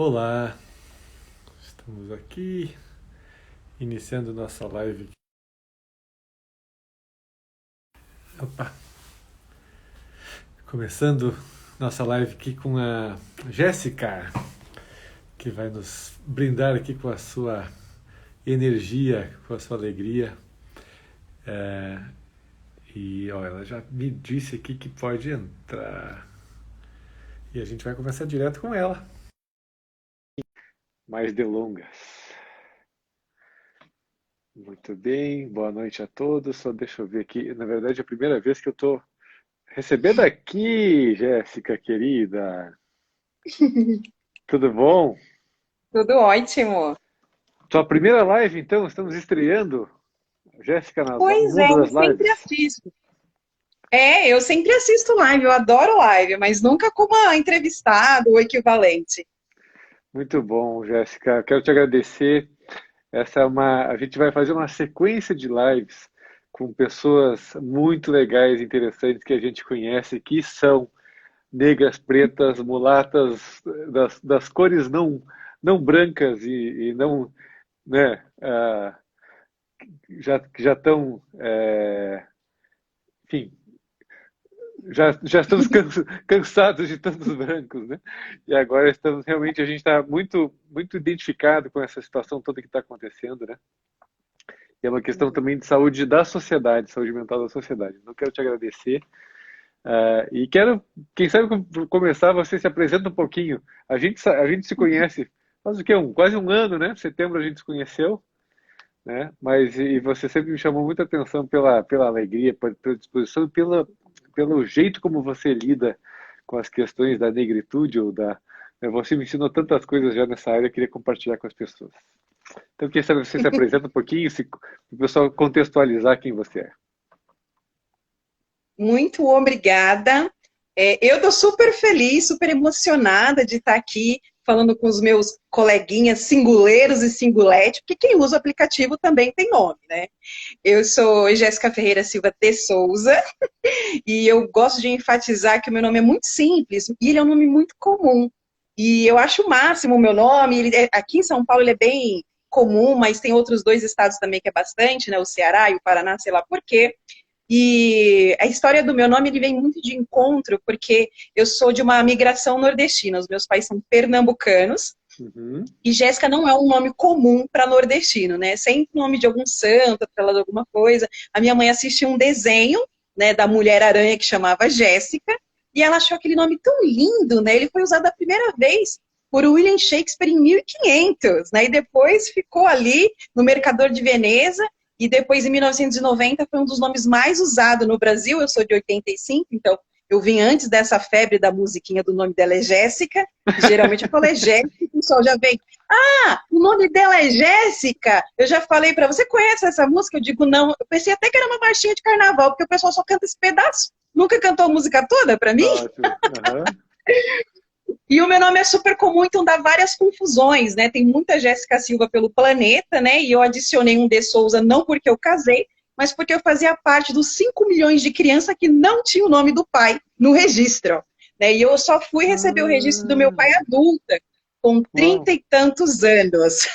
Olá, estamos aqui iniciando nossa live. Opa, começando nossa live aqui com a Jéssica, que vai nos brindar aqui com a sua energia, com a sua alegria. É, ela já me disse aqui que pode entrar. E a gente vai conversar direto com ela. Mais delongas. Muito bem, boa noite a todos. Só deixa eu ver aqui. Na verdade, é a primeira vez que eu estou recebendo aqui, Jéssica querida. Tudo bom? Tudo ótimo. Tua primeira live, então, estamos estreando. Jéssica no Pois é, mundo eu das sempre lives. assisto. Eu sempre assisto live, eu adoro live, mas nunca como a entrevistada ou equivalente. Muito bom, Jéssica. Quero te agradecer. A gente vai fazer uma sequência de lives com pessoas muito legais e interessantes que a gente conhece, que são negras, pretas, mulatas, das cores não brancas e não, né, que já estão, enfim, já estamos cansados de tantos brancos, né? E agora estamos realmente, a gente está muito identificado com essa situação toda que está acontecendo, né? E é uma questão também de saúde da sociedade, saúde mental da sociedade. Então, quero te agradecer. E quero, quem sabe, começar, você se apresenta um pouquinho. A gente se conhece faz o quê? Quase um ano, né? Setembro a gente se conheceu, né? Mas e você sempre me chamou muita atenção pela alegria, pela disposição, pelo jeito como você lida com as questões da negritude ou da. Né? Você me ensinou tantas coisas já nessa área, eu queria compartilhar com as pessoas. Então, quem sabe você se apresenta um pouquinho, para o pessoal contextualizar quem você é. Muito obrigada. Eu estou super feliz, super emocionada de estar aqui falando com os meus coleguinhas singuleiros e singulete, porque quem usa o aplicativo também tem nome, né? Eu sou Jéssica Ferreira Silva de Souza e eu gosto de enfatizar que o meu nome é muito simples e ele é um nome muito comum. E eu acho o máximo o meu nome. Aqui em São Paulo ele é bem comum, mas tem outros dois estados também que é bastante, né? O Ceará e o Paraná, sei lá por quê. E a história do meu nome ele vem muito de encontro, porque eu sou de uma migração nordestina. Os meus pais são pernambucanos. Uhum. E Jéssica não é um nome comum para nordestino, né? Sempre nome de algum santo, para de alguma coisa. A minha mãe assistiu um desenho, né, da Mulher-Aranha que chamava Jéssica, e ela achou aquele nome tão lindo, né? Ele foi usado a primeira vez por William Shakespeare em 1500, né? E depois ficou ali no Mercador de Veneza, e depois em 1990 foi um dos nomes mais usados no Brasil. Eu sou de 85, então eu vim antes dessa febre da musiquinha do nome dela é Jéssica. Geralmente eu falo é Jéssica, o pessoal já vem, o nome dela é Jéssica. Eu já falei para você, conhece essa música? Eu digo, não. Eu pensei até que era uma marchinha de carnaval, porque o pessoal só canta esse pedaço. Nunca cantou a música toda para mim? Ótimo. Uhum. E o meu nome é super comum, então dá várias confusões, né? Tem muita Jéssica Silva pelo planeta, né? E eu adicionei um de Souza não porque eu casei, mas porque eu fazia parte dos 5 milhões de crianças que não tinham o nome do pai no registro. Né? E eu só fui receber o registro do meu pai Ah, adulta, com uau, 30 e tantos anos.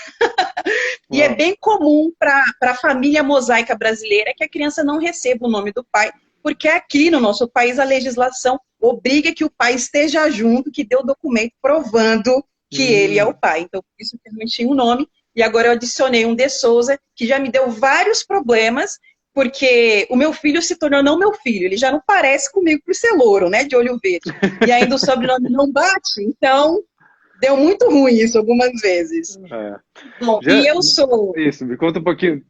E é uau. bem comum para a família mosaica brasileira que a criança não receba o nome do pai, porque aqui no nosso país a legislação obriga que o pai esteja junto, que dê o documento provando que ele é o Hum, pai. Então, por isso que eu não tinha um nome. E agora eu adicionei um de Souza, que já me deu vários problemas, porque o meu filho se tornou não meu filho, ele já não parece comigo por ser louro, né, de olho verde. E ainda o sobrenome não bate, então deu muito ruim isso algumas vezes. é. Bom, e Já, eu sou isso, me conta um pouquinho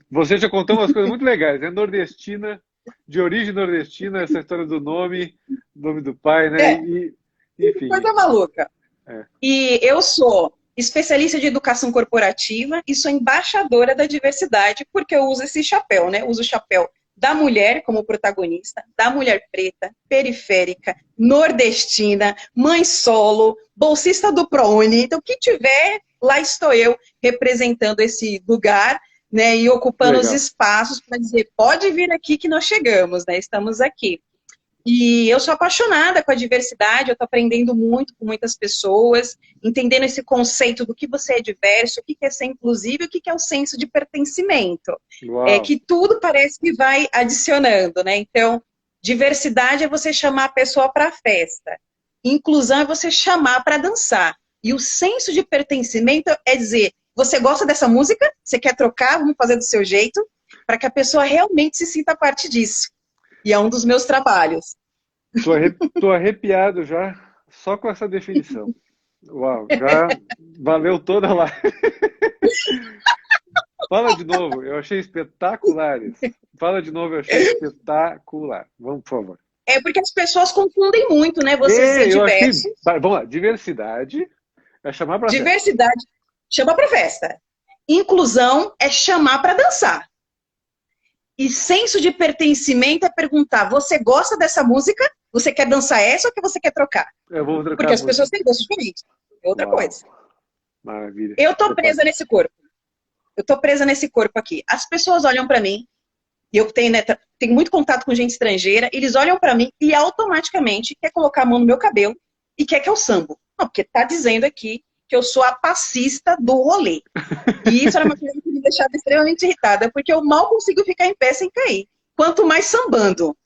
você já contou umas coisas muito legais, né? Nordestina, de origem nordestina, essa história do nome do pai, né? Enfim, coisa maluca. é. E eu sou especialista de educação corporativa e sou embaixadora da diversidade, porque eu uso esse chapéu, né? Uso o chapéu da mulher como protagonista, da mulher preta, periférica, nordestina, mãe solo, bolsista do ProUni. Então, o que tiver, lá estou eu representando esse lugar, né? E ocupando os Legal. espaços para dizer, pode vir aqui que nós chegamos, né? Estamos aqui. E eu sou apaixonada com a diversidade, eu estou aprendendo muito com muitas pessoas, entendendo esse conceito do que você é diverso, o que é ser inclusivo, o que é o senso de pertencimento. É Uau! que tudo parece que vai adicionando, né? Então, diversidade é você chamar a pessoa para a festa. Inclusão é você chamar para dançar. E o senso de pertencimento é dizer, você gosta dessa música? Você quer trocar? Vamos fazer do seu jeito? Para que a pessoa realmente se sinta parte disso. E é um dos meus trabalhos. Tô arrepiado já, só com essa definição. Uau, já valeu toda a live. Fala de novo, eu achei espetacular isso. Fala de novo, eu achei espetacular. Vamos, por favor. É porque as pessoas confundem muito, né? Você ser Eu achei. diverso. Vamos lá, diversidade é chamar para festa. Diversidade chama para festa. Inclusão é chamar para dançar. E senso de pertencimento é perguntar: você gosta dessa música? Você quer dançar essa ou que você quer trocar? Eu vou trocar Porque a as música. pessoas têm gostos diferentes. É outra Uau, coisa. maravilha. Eu tô presa nesse corpo. Eu tô presa nesse corpo aqui. As pessoas olham para mim, e eu tenho, né, tenho muito contato com gente estrangeira, eles olham para mim e automaticamente quer colocar a mão no meu cabelo e quer que eu sambo. Não, porque tá dizendo aqui que eu sou a passista do rolê. E isso era uma coisa que me deixava extremamente irritada, porque eu mal consigo ficar em pé sem cair. Quanto mais sambando.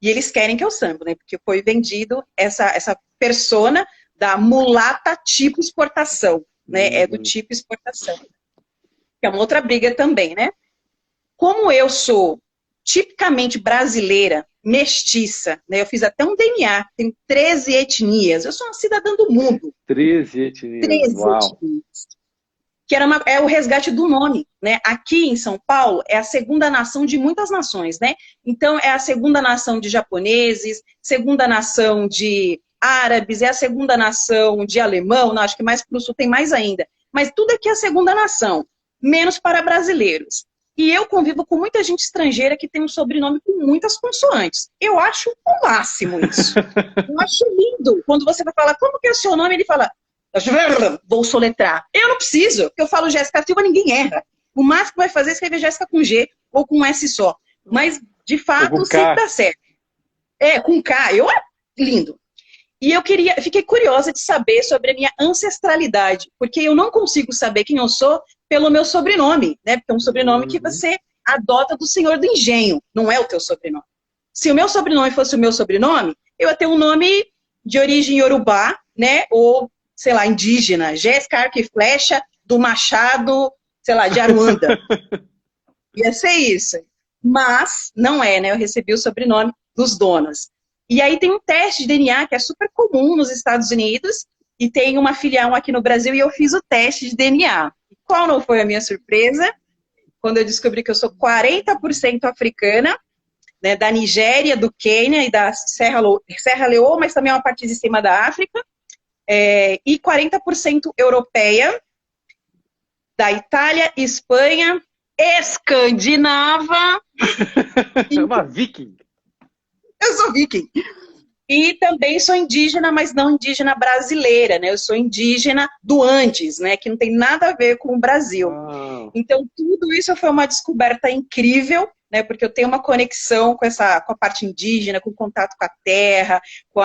E eles querem que eu sambo, né? Porque foi vendido essa persona da mulata tipo exportação, né? É do tipo exportação. Que é uma outra briga também, né? Como eu sou tipicamente brasileira, mestiça, né? Eu fiz até um DNA, tenho 13 etnias, eu sou uma cidadã do mundo. 13 etnias, 13 uau. etnias. Que é o resgate do nome, né? Aqui em São Paulo é a segunda nação de muitas nações, né? Então é a segunda nação de japoneses, segunda nação de árabes, é a segunda nação de alemão, não, acho que mais para o sul tem mais ainda. Mas tudo aqui é a segunda nação, menos para brasileiros. E eu convivo com muita gente estrangeira que tem um sobrenome com muitas consoantes. Eu acho o máximo isso. Eu acho lindo. Quando você vai falar, como que é o seu nome? Ele fala, vou soletrar. Eu não preciso, porque eu falo Jéssica Silva, ninguém erra. O máximo que vai fazer é escrever Jéssica com G ou com S só. Mas, de fato, sempre dá certo. É, com K. Lindo. E fiquei curiosa de saber sobre a minha ancestralidade, porque eu não consigo saber quem eu sou pelo meu sobrenome, né? Porque é um sobrenome que você adota do Senhor do Engenho, não é o teu sobrenome. Se o meu sobrenome fosse o meu sobrenome, eu ia ter um nome de origem iorubá, né? Ou, sei lá, indígena, Jéssica Arco e Flecha do Machado, sei lá, de Aruanda. Ia ser isso. Mas não é, né? Eu recebi o sobrenome dos donos. E aí tem um teste de DNA que é super comum nos Estados Unidos e tem uma filial aqui no Brasil e eu fiz o teste de DNA. Qual não foi a minha surpresa? Quando eu descobri que eu sou 40% africana, né, da Nigéria, do Quênia e da Serra Leoa, mas também uma parte de cima da África, e 40% europeia, da Itália, Espanha, escandinava. É uma viking. Eu sou viking. E também sou indígena, mas não indígena brasileira, né? Eu sou indígena do Andes, né? Que não tem nada a ver com o Brasil. Então, tudo isso foi uma descoberta incrível, né? Porque eu tenho uma conexão com a parte indígena, com contato com a terra, com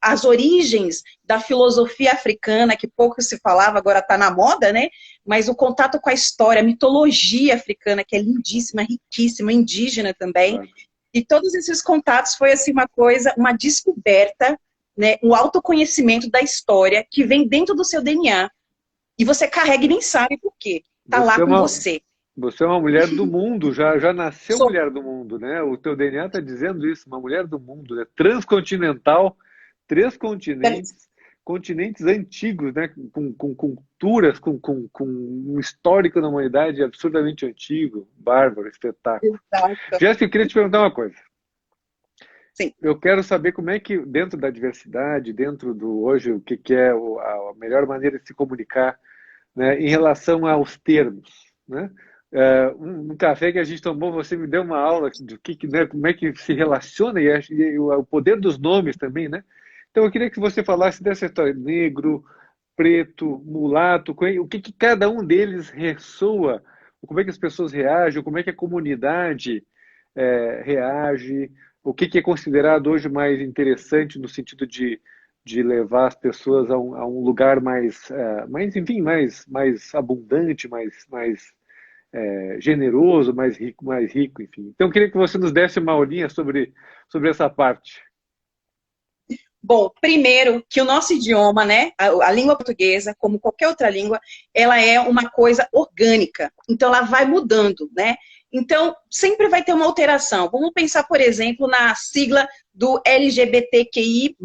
as origens da filosofia africana, que pouco se falava, agora está na moda, né? Mas o contato com a história, a mitologia africana, que é lindíssima, riquíssima, indígena também. E todos esses contatos foi assim uma descoberta, né, um autoconhecimento da história que vem dentro do seu DNA e você carrega e nem sabe por quê. Tá lá com você. Você é uma mulher do mundo, já nasceu mulher do mundo, né? O teu DNA está dizendo isso, uma mulher do mundo, né? Transcontinental, 3 continentes, continentes antigos, né? Com culturas, com um histórico da humanidade absurdamente antigo, bárbaro, espetáculo. Jéssica, eu queria te perguntar uma coisa. Sim. Eu quero saber como é que, dentro da diversidade, dentro do hoje, o que é a melhor maneira de se comunicar, né, em relação aos termos, né? Um café que a gente tomou, você me deu uma aula do né, como é que se relaciona e o poder dos nomes também, né? Então eu queria que você falasse dessa história, negro, preto, mulato, o que cada um deles ressoa, como é que as pessoas reagem, como é que a comunidade reage, o que que é considerado hoje mais interessante no sentido de levar as pessoas a um lugar mais, enfim, mais abundante, generoso, mais rico, enfim. Então, eu queria que você nos desse uma aulinha sobre essa parte. Bom, primeiro que o nosso idioma, né, a língua portuguesa, como qualquer outra língua, ela é uma coisa orgânica. Então ela vai mudando, né? Então sempre vai ter uma alteração. Vamos pensar, por exemplo, na sigla do LGBTQI+,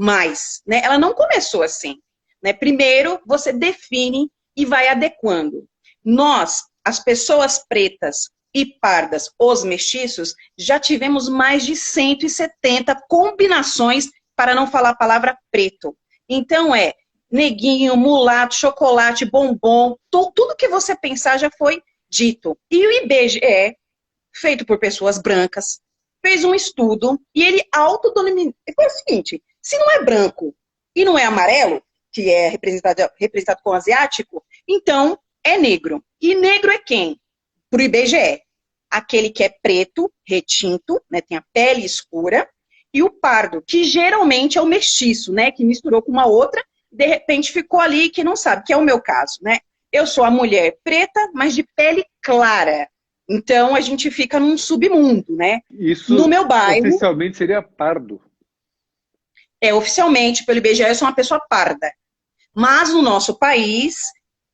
né? Ela não começou assim, né? Primeiro você define e vai adequando. Nós, as pessoas pretas e pardas, os mestiços, já tivemos mais de 170 combinações para não falar a palavra preto. Então neguinho, mulato, chocolate, bombom, tudo que você pensar já foi dito. E o IBGE, feito por pessoas brancas, fez um estudo e ele autodenominou. Foi o seguinte, se não é branco e não é amarelo, que é representado com asiático, então é negro. E negro é quem? Para o IBGE. Aquele que é preto, retinto, né, tem a pele escura, e o pardo, que geralmente é o mestiço, né, que misturou com uma outra, de repente ficou ali que não sabe, que é o meu caso, né? Eu sou a mulher preta, mas de pele clara. Então a gente fica num submundo, né? No Isso meu bairro, oficialmente seria pardo. oficialmente pelo IBGE eu sou uma pessoa parda. Mas no nosso país,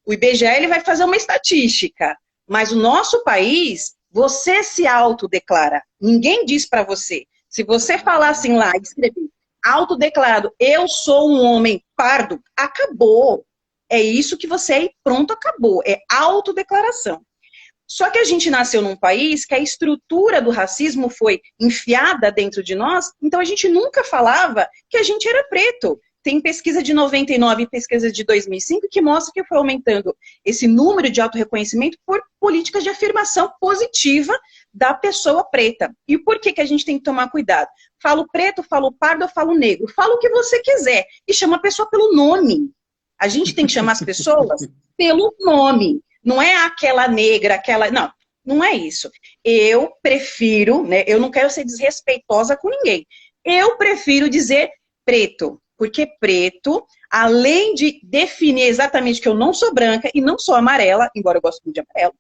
o IBGE ele vai fazer uma estatística, mas o nosso país, você se autodeclara. Ninguém diz para você. Se você falar assim lá, escrever autodeclarado, eu sou um homem pardo, acabou. É isso que você é e pronto, acabou. É autodeclaração. Só que a gente nasceu num país que a estrutura do racismo foi enfiada dentro de nós, então a gente nunca falava que a gente era preto. Tem pesquisa de 99 e pesquisa de 2005 que mostra que foi aumentando esse número de autorreconhecimento por políticas de afirmação positiva da pessoa preta. E por que a gente tem que tomar cuidado? Falo preto, falo pardo, eu falo negro. Fala o que você quiser e chama a pessoa pelo nome. A gente tem que chamar as pessoas pelo nome. Não é aquela negra, aquela... Não, não é isso. Eu prefiro, né? Eu não quero ser desrespeitosa com ninguém. Eu prefiro dizer preto. Porque preto, além de definir exatamente que eu não sou branca e não sou amarela, embora eu goste muito de amarelo,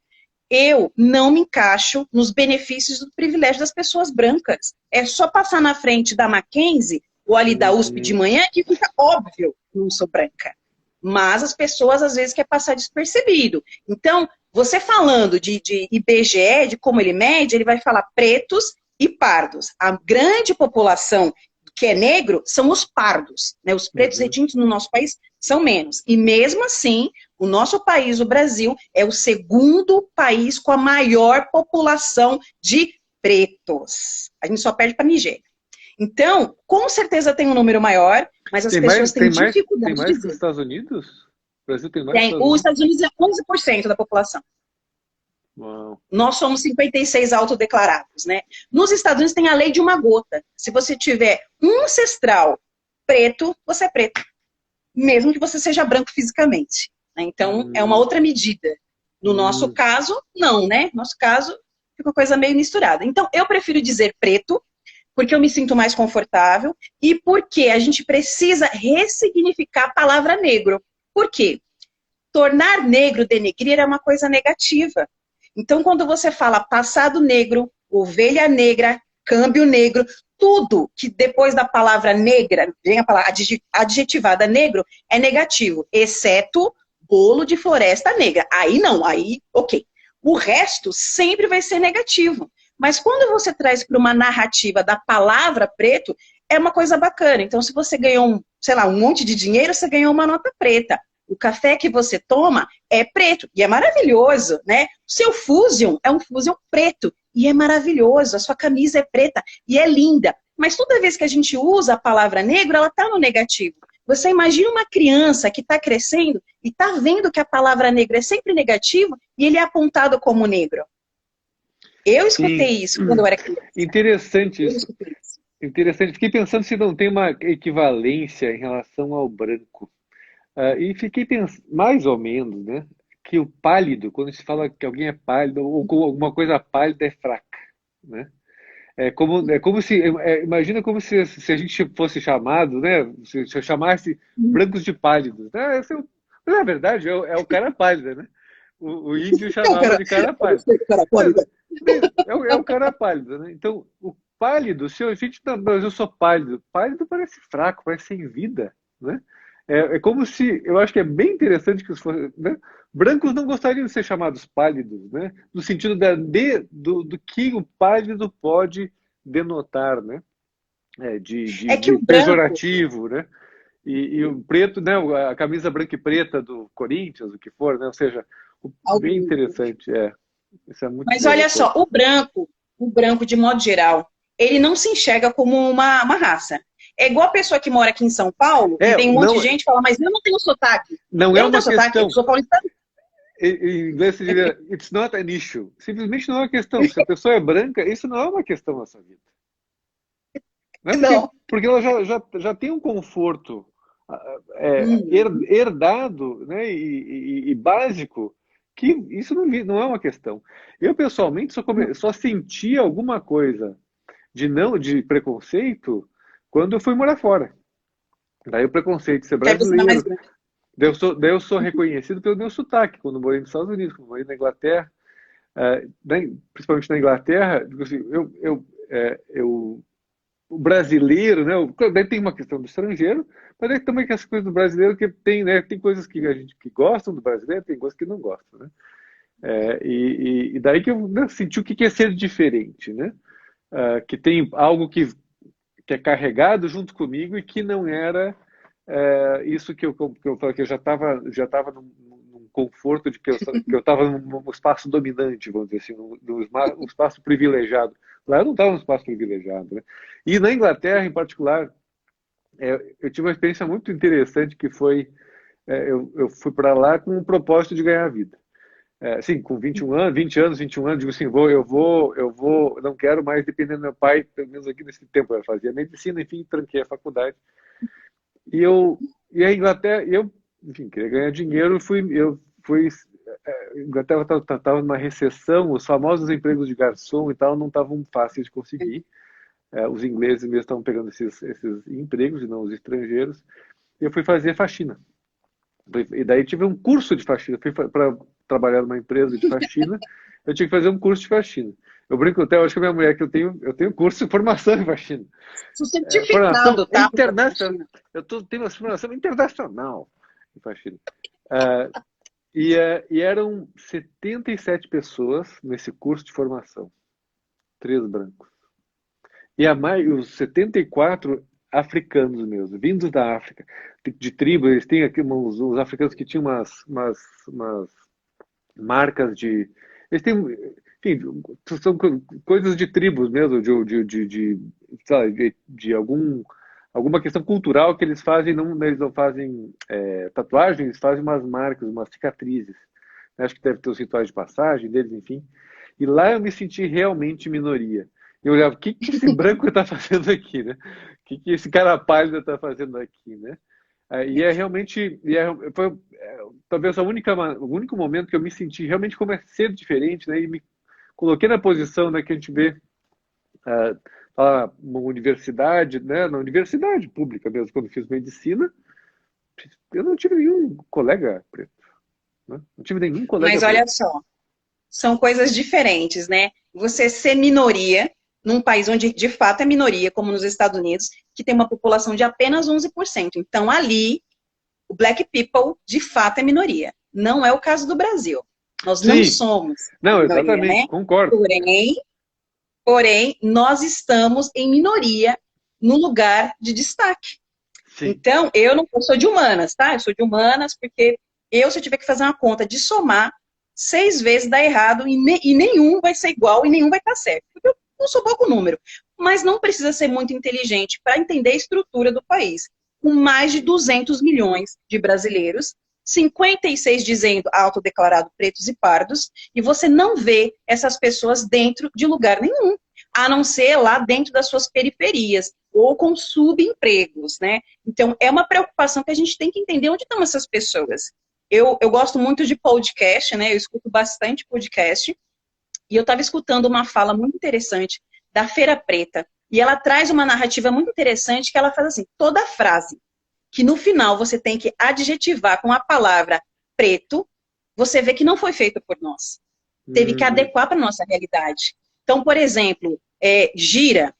eu não me encaixo nos benefícios do privilégio das pessoas brancas. É só passar na frente da Mackenzie ou ali da USP de manhã que fica óbvio que eu não sou branca. Mas as pessoas às vezes querem passar despercebido. Então, você falando de IBGE, de como ele mede, ele vai falar pretos e pardos. A grande população que é negro são os pardos, né? Os pretos retintos no nosso país são menos. E mesmo assim, o nosso país, o Brasil, é o segundo país com a maior população de pretos. A gente só perde para a Nigéria. Então, com certeza tem um número maior, mas as pessoas têm dificuldade tem mais de que os ver. Estados Unidos? O Brasil tem mais que os Estados Os Unidos? Estados Unidos é 11% da população. Uau. Nós somos 56 autodeclarados, né? Nos Estados Unidos tem a lei de uma gota. Se você tiver um ancestral preto, você é preto. Mesmo que você seja branco fisicamente. Né? Então, é uma outra medida. No nosso caso, não, né? No nosso caso, fica uma coisa meio misturada. Então, eu prefiro dizer preto, porque eu me sinto mais confortável e porque a gente precisa ressignificar a palavra negro. Por quê? Tornar negro, denegrir, é uma coisa negativa. Então, quando você fala passado negro, ovelha negra, câmbio negro, tudo que depois da palavra negra, vem a palavra adjetivada negro, é negativo, exceto bolo de floresta negra. Aí não, aí ok. O resto sempre vai ser negativo. Mas quando você traz para uma narrativa da palavra preto, é uma coisa bacana. Então, se você ganhou, sei lá, um monte de dinheiro, você ganhou uma nota preta. O café que você toma é preto e é maravilhoso, né? O seu Fusion é um Fusion preto e é maravilhoso. A sua camisa é preta e é linda. Mas toda vez que a gente usa a palavra negro, ela está no negativo. Você imagina uma criança que está crescendo e está vendo que a palavra negro é sempre negativo e ele é apontado como negro. Eu escutei isso quando eu era criança. Interessante Eu isso. escutei isso. Interessante. Fiquei pensando se não tem uma equivalência em relação ao branco. E fiquei pensando, mais ou menos, né? Que o pálido, quando se fala que alguém é pálido ou com alguma coisa pálida, é fraca, né? É como se, imagina como se a gente fosse chamado, né? Se eu chamasse brancos de pálidos, né? Mas na verdade é o cara pálido, né? O índio Não, chamava cara, de cara eu não pálido. sei, cara, É, pode. é o cara pálido, né? Então, o pálido, se a gente, não, mas eu sou pálido, pálido parece fraco, parece sem vida, né? É como se, eu acho que é bem interessante que os, né? Brancos não gostariam de ser chamados pálidos, né? No sentido do que o pálido pode denotar, né? É que De o branco, pejorativo, né? E o preto, né? A camisa branca e preta do Corinthians, o que for, né? Ou seja, bem interessante, isso é muito mas olha só, interessante. o branco de modo geral, ele não se enxerga como uma raça. É igual a pessoa que mora aqui em São Paulo e vem um monte de Não, gente e fala, mas eu não tenho sotaque. não é Eu não tenho uma sotaque, eu questão. sou paulistano. Em inglês se diria, it's not an issue. Simplesmente não é uma questão. Se a pessoa é branca, isso não é uma questão na sua vida. Não é Não. porque ela já tem um conforto Uhum. herdado, né, e básico, que isso não é uma questão. Eu, pessoalmente, só senti alguma coisa de preconceito quando eu fui morar fora. Daí o preconceito de ser Que aí você dá mais brasileiro. branco. Daí eu sou reconhecido pelo meu sotaque, quando morei nos Estados Unidos, quando morei na Inglaterra. Principalmente na Inglaterra, tipo assim, o brasileiro, né? Daí tem uma questão do estrangeiro, mas daí também que essa coisa do brasileiro que tem, né? Tem coisas que a gente que gostam do brasileiro, tem coisas que não gostam, né? E daí que eu, né, senti o que é ser diferente, né? Que tem algo que é carregado junto comigo e que não era isso que eu falei, que eu já tava num conforto de que eu estava num espaço dominante, vamos dizer assim, num espaço privilegiado. Lá eu não estava num espaço privilegiado, né? E na Inglaterra, em particular, eu tive uma experiência muito interessante que foi, eu fui para lá com o propósito de ganhar a vida. Sim, com 21 anos, 20 anos, 21 anos, digo assim, não quero mais depender do meu pai, pelo menos aqui nesse tempo eu fazia medicina, enfim, tranquei a faculdade. E e a Inglaterra, enfim, queria ganhar dinheiro, a Inglaterra estava numa recessão, os famosos empregos de garçom e tal não estavam fáceis de conseguir. Os ingleses mesmo estavam pegando esses empregos e não os estrangeiros. E eu fui fazer faxina. E daí tive um curso de faxina. Fui para trabalhar numa empresa de faxina, eu tinha que fazer um curso de faxina. Eu brinco até, eu acho que a minha mulher que eu tenho curso de formação em faxina. Sou Formação certificado, tá? Pra fazer internacional. faxina. Tenho uma formação internacional em faxina. Ah, e eram 77 pessoas nesse curso de formação, três brancos. E os 74 africanos mesmo, vindos da África, de tribo, eles têm aqui uns africanos que tinham umas marcas de. Eles têm, enfim, são coisas de tribos mesmo, sei lá, de alguma questão cultural que eles fazem, eles não fazem tatuagem, eles fazem umas marcas, umas cicatrizes. Acho que deve ter os rituais de passagem deles, enfim. E lá eu me senti realmente minoria. Eu olhava, o que esse branco está fazendo aqui, né? O que esse cara pálido está fazendo aqui, né? E é realmente, foi talvez o único momento que eu me senti realmente como é ser diferente, né? E me coloquei na posição, né, que a gente vê uma universidade, né? Na universidade pública mesmo, quando fiz medicina, eu não tive nenhum colega preto, né? Não tive nenhum colega Mas olha preto. só, são coisas diferentes, né? Você ser minoria num país onde de fato é minoria, como nos Estados Unidos, que tem uma população de apenas 11%. Então, ali, o Black People, de fato, é minoria. Não é o caso do Brasil. Nós não Sim, somos não, minoria, exatamente, né? concordo. Porém, nós estamos em minoria no lugar de destaque. Sim, Então, eu sou de humanas, tá? Eu sou de humanas porque se eu tiver que fazer uma conta de somar, 6 vezes dá errado e nenhum vai ser igual e nenhum vai estar certo. Porque eu não sou pouco número. Mas não precisa ser muito inteligente para entender a estrutura do país. Com mais de 200 milhões de brasileiros, 56 dizendo autodeclarado pretos e pardos, e você não vê essas pessoas dentro de lugar nenhum, a não ser lá dentro das suas periferias, ou com subempregos, né? Então, é uma preocupação que a gente tem que entender onde estão essas pessoas. Eu gosto muito de podcast, né? Eu escuto bastante podcast, e eu estava escutando uma fala muito interessante da Feira Preta. E ela traz uma narrativa muito interessante que ela faz assim, toda frase que no final você tem que adjetivar com a palavra preto, você vê que não foi feito por nós. Teve que adequar para a nossa realidade. Então, por exemplo, gira,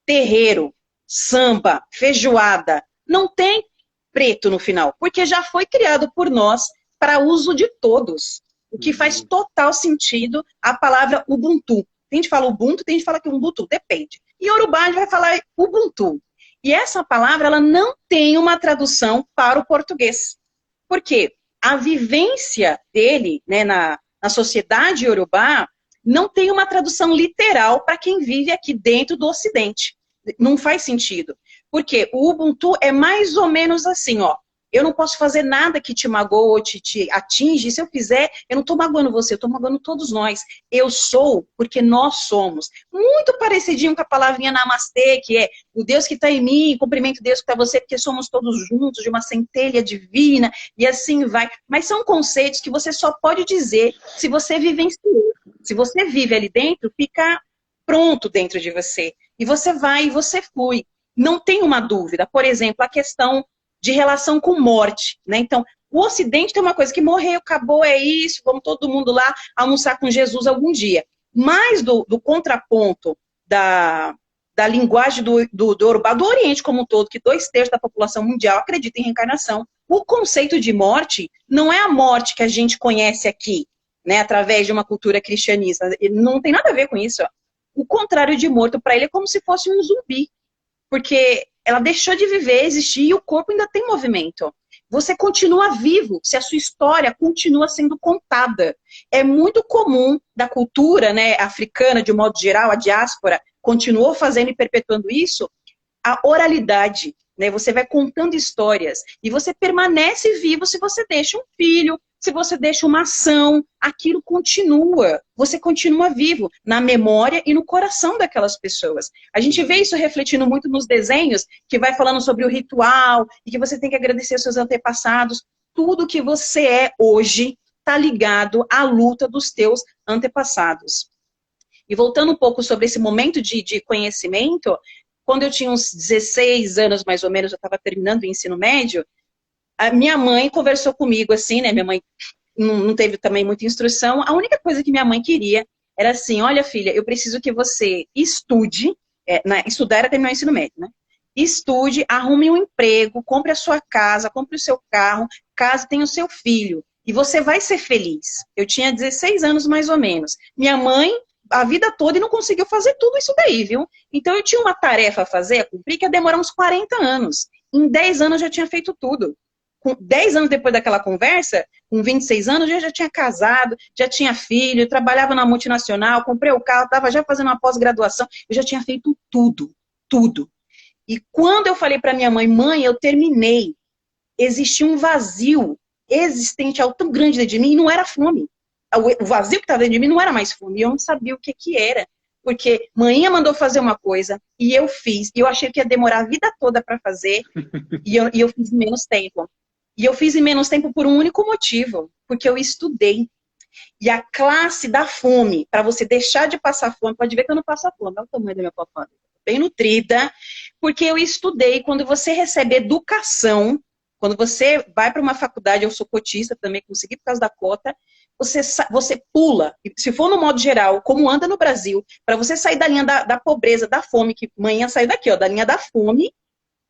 terreiro, samba, feijoada, não tem preto no final, porque já foi criado por nós para uso de todos. O que faz total sentido a palavra Ubuntu. Tem gente que fala Ubuntu, tem gente que fala que Ubuntu, depende. Em Yorubá a gente vai falar Ubuntu. E essa palavra, ela não tem uma tradução para o português. Por quê? A vivência dele, né, na sociedade Yorubá não tem uma tradução literal para quem vive aqui dentro do Ocidente. Não faz sentido. Porque o Ubuntu é mais ou menos assim, ó. Eu não posso fazer nada que te magoe ou te atinge. Se eu fizer, eu não estou magoando você, eu estou magoando todos nós. Eu sou porque nós somos. Muito parecidinho com a palavrinha namastê, que é o Deus que está em mim, cumprimento Deus que está em você, porque somos todos juntos de uma centelha divina, e assim vai. Mas são conceitos que você só pode dizer se você vivenciou. Se você vive ali dentro, fica pronto dentro de você. E você vai e você flui. Não tem uma dúvida. Por exemplo, a questão de relação com morte, né? Então, o Ocidente tem uma coisa que morreu, acabou, é isso, vamos todo mundo lá almoçar com Jesus algum dia. Mas do contraponto da linguagem do Yorubá, do Oriente como um todo, que 2/3 da população mundial acredita em reencarnação, o conceito de morte não é a morte que a gente conhece aqui, né? Através de uma cultura cristianista. Não tem nada a ver com isso, ó. O contrário de morto para ele é como se fosse um zumbi. Porque ela deixou de viver, existir, e o corpo ainda tem movimento. Você continua vivo se a sua história continua sendo contada. É muito comum da cultura, né, africana, de um modo geral, a diáspora continuou fazendo e perpetuando isso, a oralidade. Né? Você vai contando histórias e você permanece vivo se você deixa um filho, se você deixa uma ação, aquilo continua. Você continua vivo na memória e no coração daquelas pessoas. A gente vê isso refletindo muito nos desenhos, que vai falando sobre o ritual, e que você tem que agradecer aos seus antepassados. Tudo que você é hoje está ligado à luta dos teus antepassados. E voltando um pouco sobre esse momento de conhecimento, quando eu tinha uns 16 anos, mais ou menos, eu estava terminando o ensino médio, a minha mãe conversou comigo assim, né? Minha mãe não teve também muita instrução. A única coisa que minha mãe queria era assim, olha filha, eu preciso que você estude, estudar era terminar o ensino médio, né? Estude, arrume um emprego, compre a sua casa, compre o seu carro, case, tenha o seu filho. E você vai ser feliz. Eu tinha 16 anos mais ou menos. Minha mãe, a vida toda, e não conseguiu fazer tudo isso daí, viu? Então eu tinha uma tarefa a fazer, a cumprir, que ia demorar uns 40 anos. Em 10 anos eu já tinha feito tudo. 10 anos depois daquela conversa, com 26 anos, eu já tinha casado, já tinha filho, trabalhava na multinacional, comprei o carro, estava já fazendo uma pós-graduação, eu já tinha feito tudo, tudo. E quando eu falei para minha mãe, mãe, eu terminei, existia um vazio existencial tão grande dentro de mim, e não era fome. O vazio que estava dentro de mim não era mais fome, eu não sabia o que era. Porque manhã mandou fazer uma coisa, e eu fiz, e eu achei que ia demorar a vida toda para fazer, e eu fiz em menos tempo. E eu fiz em menos tempo por um único motivo, porque eu estudei. E a classe da fome, para você deixar de passar fome, pode ver que eu não passo fome, olha o tamanho da minha papada, bem nutrida, porque eu estudei. Quando você recebe educação, quando você vai para uma faculdade, eu sou cotista também, consegui por causa da cota, você pula, se for no modo geral, como anda no Brasil, para você sair da linha da pobreza, da fome, que manhã saiu daqui, ó, da linha da fome,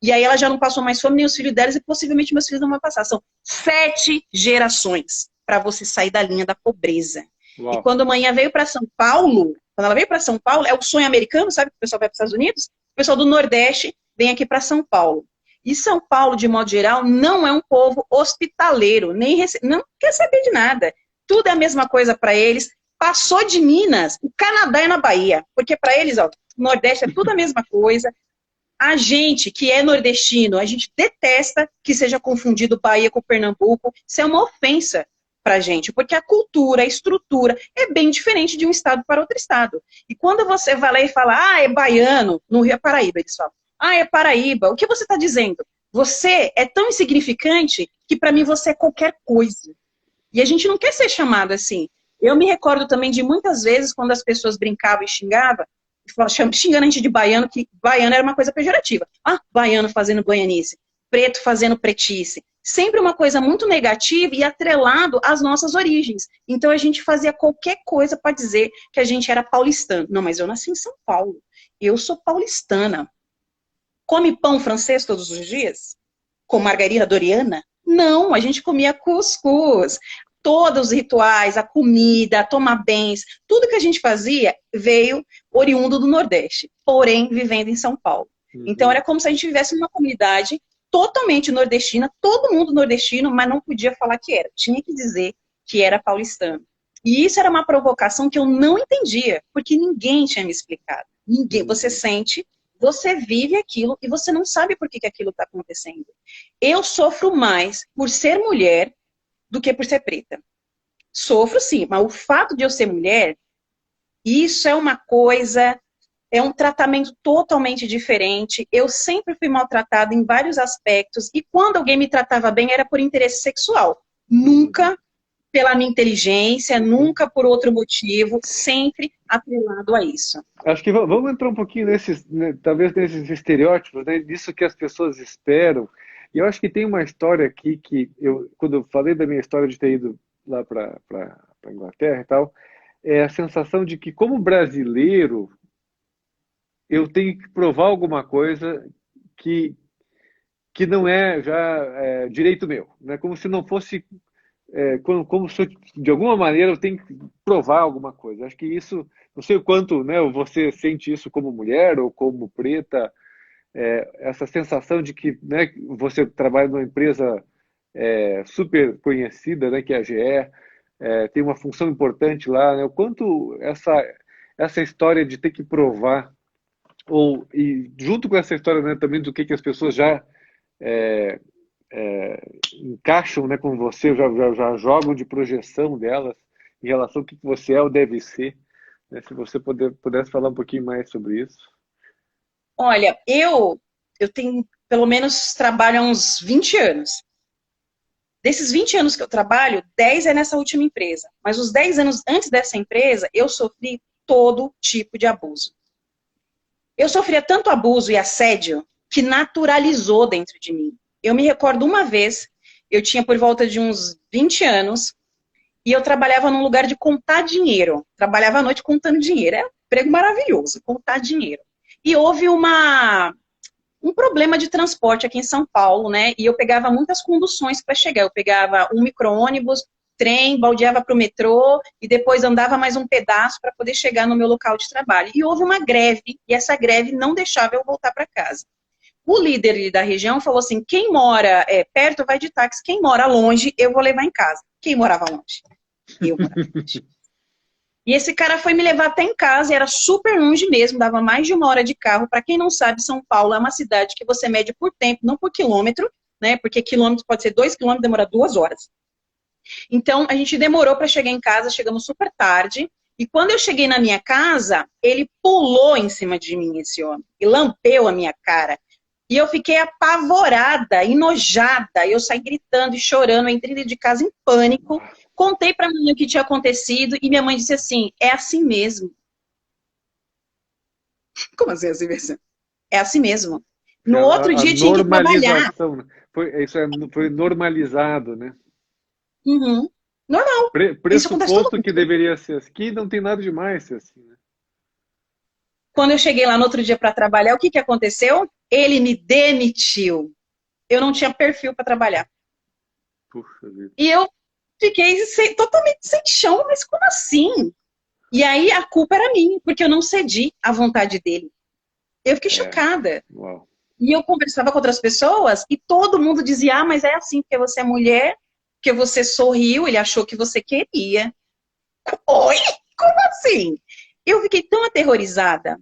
e aí ela já não passou mais fome, nem os filhos delas, e possivelmente meus filhos não vão passar. São 7 gerações para você sair da linha da pobreza. Uau. E quando a manhã veio para São Paulo, quando ela veio para São Paulo, é o sonho americano, sabe que o pessoal vai para os Estados Unidos? O pessoal do Nordeste vem aqui para São Paulo. E São Paulo, de modo geral, não é um povo hospitaleiro, não quer saber de nada. Tudo é a mesma coisa para eles. Passou de Minas, o Canadá é na Bahia, porque para eles, ó, o Nordeste é tudo a mesma coisa. A gente que é nordestino, a gente detesta que seja confundido Bahia com Pernambuco. Isso é uma ofensa pra gente, porque a cultura, a estrutura é bem diferente de um estado para outro estado. E quando você vai lá e fala, é baiano, no Rio é Paraíba, eles falam, é Paraíba, o que você está dizendo? Você é tão insignificante que para mim você é qualquer coisa. E a gente não quer ser chamado assim. Eu me recordo também de muitas vezes quando as pessoas brincavam e xingavam, xingando a gente de baiano, que baiano era uma coisa pejorativa. Ah, baiano fazendo baianice, preto fazendo pretice. Sempre uma coisa muito negativa e atrelado às nossas origens. Então a gente fazia qualquer coisa para dizer que a gente era paulistano. Não, mas eu nasci em São Paulo. Eu sou paulistana. Come pão francês todos os dias? Com margarina doriana? Não, a gente comia cuscuz. Todos os rituais, a comida, tomar bens, tudo que a gente fazia veio oriundo do Nordeste, porém vivendo em São Paulo. Então era como se a gente vivesse numa comunidade totalmente nordestina, todo mundo nordestino, mas não podia falar que era, tinha que dizer que era paulistano. E isso era uma provocação que eu não entendia, porque ninguém tinha me explicado. Ninguém, você sente, você vive aquilo e você não sabe por que aquilo está acontecendo. Eu sofro mais por ser mulher do que por ser preta. Sofro sim, mas o fato de eu ser mulher, isso é uma coisa, é um tratamento totalmente diferente. Eu sempre fui maltratada em vários aspectos e quando alguém me tratava bem era por interesse sexual. Nunca pela minha inteligência, nunca por outro motivo, sempre atrelado a isso. Acho que vamos entrar um pouquinho nesses, né, talvez nesses estereótipos, né, disso que as pessoas esperam. E eu acho que tem uma história aqui que quando eu falei da minha história de ter ido lá para a Inglaterra e tal, é a sensação de que como brasileiro eu tenho que provar alguma coisa que não é já direito meu, né? Como se não fosse, como se de alguma maneira eu tenho que provar alguma coisa. Acho que isso, não sei o quanto, né, você sente isso como mulher ou como preta, essa sensação de que, né, você trabalha numa empresa super conhecida, né, que é a GE, tem uma função importante lá, né, o quanto essa história de ter que provar, e junto com essa história, né, também do que as pessoas já encaixam, né, com você, já jogam de projeção delas em relação ao que você é ou deve ser, né, se você pudesse falar um pouquinho mais sobre isso. Olha, eu tenho, pelo menos, trabalho há uns 20 anos. Desses 20 anos que eu trabalho, 10 é nessa última empresa. Mas os 10 anos antes dessa empresa, eu sofri todo tipo de abuso. Eu sofria tanto abuso e assédio que naturalizou dentro de mim. Eu me recordo uma vez, eu tinha por volta de uns 20 anos, e eu trabalhava num lugar de contar dinheiro. Trabalhava à noite contando dinheiro. É um emprego maravilhoso, contar dinheiro. E houve um problema de transporte aqui em São Paulo, né? E eu pegava muitas conduções para chegar. Eu pegava um micro-ônibus, trem, baldeava para o metrô e depois andava mais um pedaço para poder chegar no meu local de trabalho. E houve uma greve, e essa greve não deixava eu voltar para casa. O líder da região falou assim, quem mora perto vai de táxi, quem mora longe eu vou levar em casa. Quem morava longe? Eu morava longe. E esse cara foi me levar até em casa, era super longe mesmo, dava mais de 1 hora de carro. Para quem não sabe, São Paulo é uma cidade que você mede por tempo, não por quilômetro, né? Porque quilômetro pode ser 2 quilômetros, demora 2 horas. Então, a gente demorou para chegar em casa, chegamos super tarde. E quando eu cheguei na minha casa, ele pulou em cima de mim, esse homem, e lampeu a minha cara. E eu fiquei apavorada, enojada. Eu saí gritando e chorando, entrei dentro de casa em pânico. Contei para a mãe o que tinha acontecido e minha mãe disse assim, é assim mesmo. Como assim, assim mesmo? É assim mesmo. No outro dia tinha que trabalhar. Foi normalizado, né? Uhum. Normal. Pressuposto que deveria ser assim. Que não tem nada demais ser assim, né? Quando eu cheguei lá no outro dia para trabalhar, o que aconteceu? Ele me demitiu. Eu não tinha perfil para trabalhar. Puxa vida. E eu fiquei totalmente sem chão, mas como assim? E aí a culpa era minha, porque eu não cedi à vontade dele. Eu fiquei chocada. Uau. E eu conversava com outras pessoas e todo mundo dizia, mas é assim, porque você é mulher, porque você sorriu, ele achou que você queria. Oi? Como assim? Eu fiquei tão aterrorizada.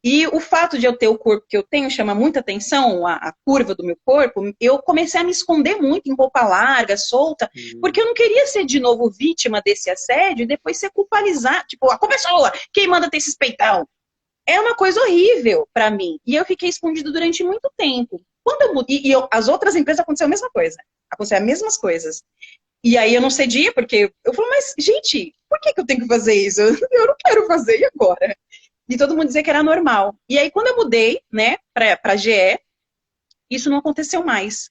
E o fato de eu ter o corpo que eu tenho chama muita atenção, a curva do meu corpo. Eu comecei a me esconder muito em roupa larga, solta, porque eu não queria ser de novo vítima desse assédio e depois ser culpabilizada. Tipo, a culpa é sua, quem manda ter esses peitão? É uma coisa horrível para mim. E eu fiquei escondido durante muito tempo. Quando eu mudei, as outras empresas aconteceu a mesma coisa. Aconteceu as mesmas coisas. E aí eu não cedia, porque eu falei, mas gente, por que eu tenho que fazer isso? Eu não quero fazer, e agora? E todo mundo dizia que era normal. E aí, quando eu mudei, né, para GE, isso não aconteceu mais.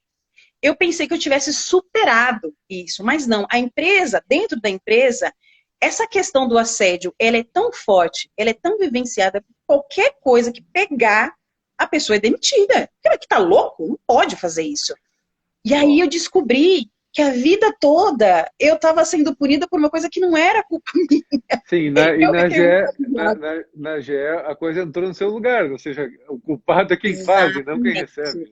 Eu pensei que eu tivesse superado isso, mas não. A empresa, dentro da empresa, essa questão do assédio, ela é tão forte, ela é tão vivenciada, qualquer coisa que pegar, a pessoa é demitida. Cara, que tá louco? Não pode fazer isso. E aí eu descobri que a vida toda eu estava sendo punida por uma coisa que não era culpa minha. Sim, e na GE, na GE a coisa entrou no seu lugar, ou seja, o culpado é quem faz e não quem recebe.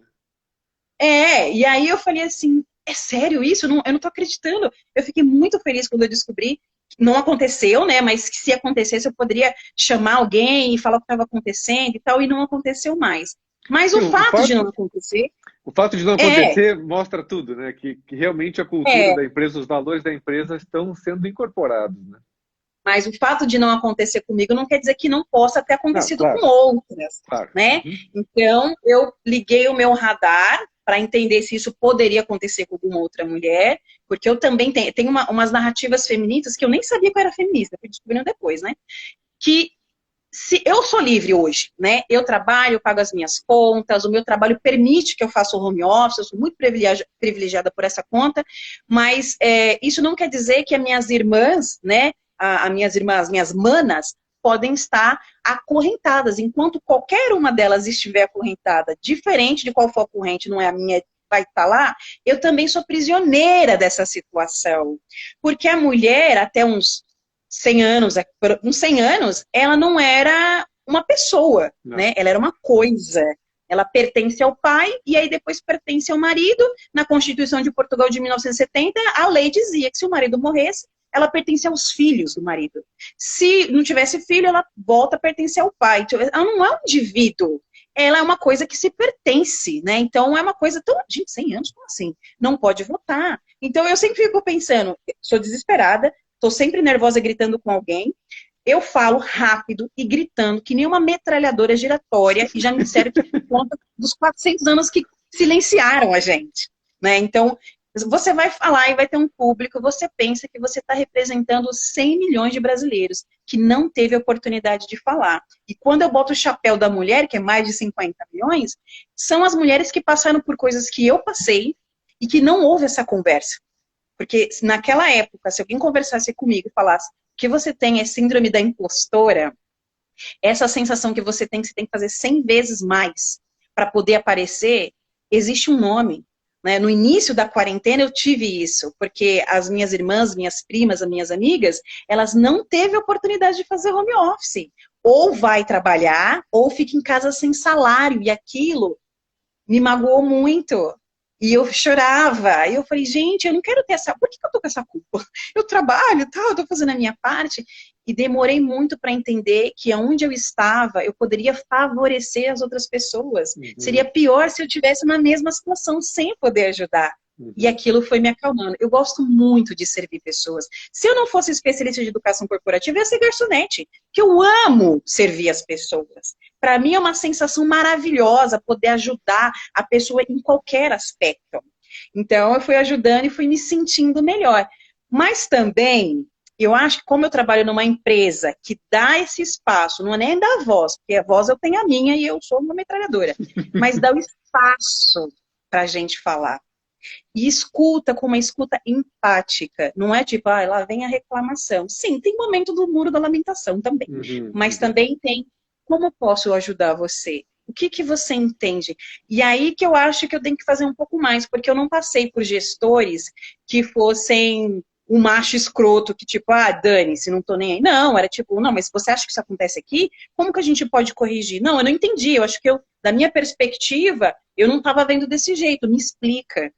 E aí eu falei assim, é sério isso? Eu não tô acreditando. Eu fiquei muito feliz quando eu descobri. Não aconteceu, né? Mas que se acontecesse, eu poderia chamar alguém e falar o que estava acontecendo e tal, e não aconteceu mais. Mas Sim, o fato de não acontecer. O fato de não acontecer mostra tudo, né? Que realmente a cultura da empresa, os valores da empresa estão sendo incorporados, né? Mas o fato de não acontecer comigo não quer dizer que não possa ter acontecido claro, com outras, claro. Né? Então, eu liguei o meu radar para entender se isso poderia acontecer com alguma outra mulher, porque eu também tenho umas narrativas feministas que eu nem sabia que eu era feminista, fui descobrindo depois, né? Que se eu sou livre hoje, né? Eu trabalho, eu pago as minhas contas, o meu trabalho permite que eu faça o home office, eu sou muito privilegiada por essa conta, mas isso não quer dizer que as minhas irmãs, né? As minhas irmãs, minhas manas, podem estar acorrentadas. Enquanto qualquer uma delas estiver acorrentada, diferente de qual for a corrente, não é a minha, vai estar lá, eu também sou prisioneira dessa situação. Porque a mulher, até uns 100 anos, ela não era uma pessoa, né? Ela era uma coisa. Ela pertence ao pai e aí depois pertence ao marido. Na Constituição de Portugal de 1970, a lei dizia que se o marido morresse, ela pertence aos filhos do marido. Se não tivesse filho, ela volta a pertencer ao pai. Ela não é um indivíduo. Ela é uma coisa que se pertence, né? Então é uma coisa tão... Gente, 100 anos, como assim? Não pode votar. Então eu sempre fico pensando, sou desesperada, estou sempre nervosa gritando com alguém, eu falo rápido e gritando que nem uma metralhadora giratória e já me disseram que conta dos 400 anos que silenciaram a gente, né? Então, você vai falar e vai ter um público, você pensa que você está representando 100 milhões de brasileiros que não teve oportunidade de falar. E quando eu boto o chapéu da mulher, que é mais de 50 milhões, são as mulheres que passaram por coisas que eu passei e que não houve essa conversa. Porque naquela época, se alguém conversasse comigo e falasse que você tem é síndrome da impostora, essa sensação que você tem que fazer 100 vezes mais para poder aparecer, existe um nome. Né? No início da quarentena eu tive isso, porque as minhas irmãs, minhas primas, as minhas amigas, elas não teve oportunidade de fazer home office. Ou vai trabalhar, ou fica em casa sem salário, e aquilo me magoou muito. E eu chorava, e eu falei, gente, eu não quero ter essa... Por que eu tô com essa culpa? Eu trabalho, tal, eu tô fazendo a minha parte. E demorei muito para entender que onde eu estava, eu poderia favorecer as outras pessoas. Seria pior se eu estivesse na mesma situação, sem poder ajudar. E aquilo foi me acalmando. Eu gosto muito de servir pessoas. Se eu não fosse especialista de educação corporativa, eu ia ser garçonete, que eu amo servir as pessoas. Para mim é uma sensação maravilhosa poder ajudar a pessoa em qualquer aspecto. Então, eu fui ajudando e fui me sentindo melhor. Mas também, eu acho que como eu trabalho numa empresa que dá esse espaço, não é nem da voz, porque a voz eu tenho a minha e eu sou uma metralhadora, mas dá o espaço para a gente falar. E escuta com uma escuta empática. Não é tipo, lá vem a reclamação. Sim, tem momento do muro da lamentação também. Mas também tem, como posso ajudar você? O que você entende? E aí que eu acho que eu tenho que fazer um pouco mais, porque eu não passei por gestores que fossem um macho escroto, que tipo, dane-se, não tô nem aí. Não, era tipo, não, mas você acha que isso acontece aqui? Como que a gente pode corrigir? Não, eu não entendi. Eu acho que da minha perspectiva, eu não estava vendo desse jeito. Me explica.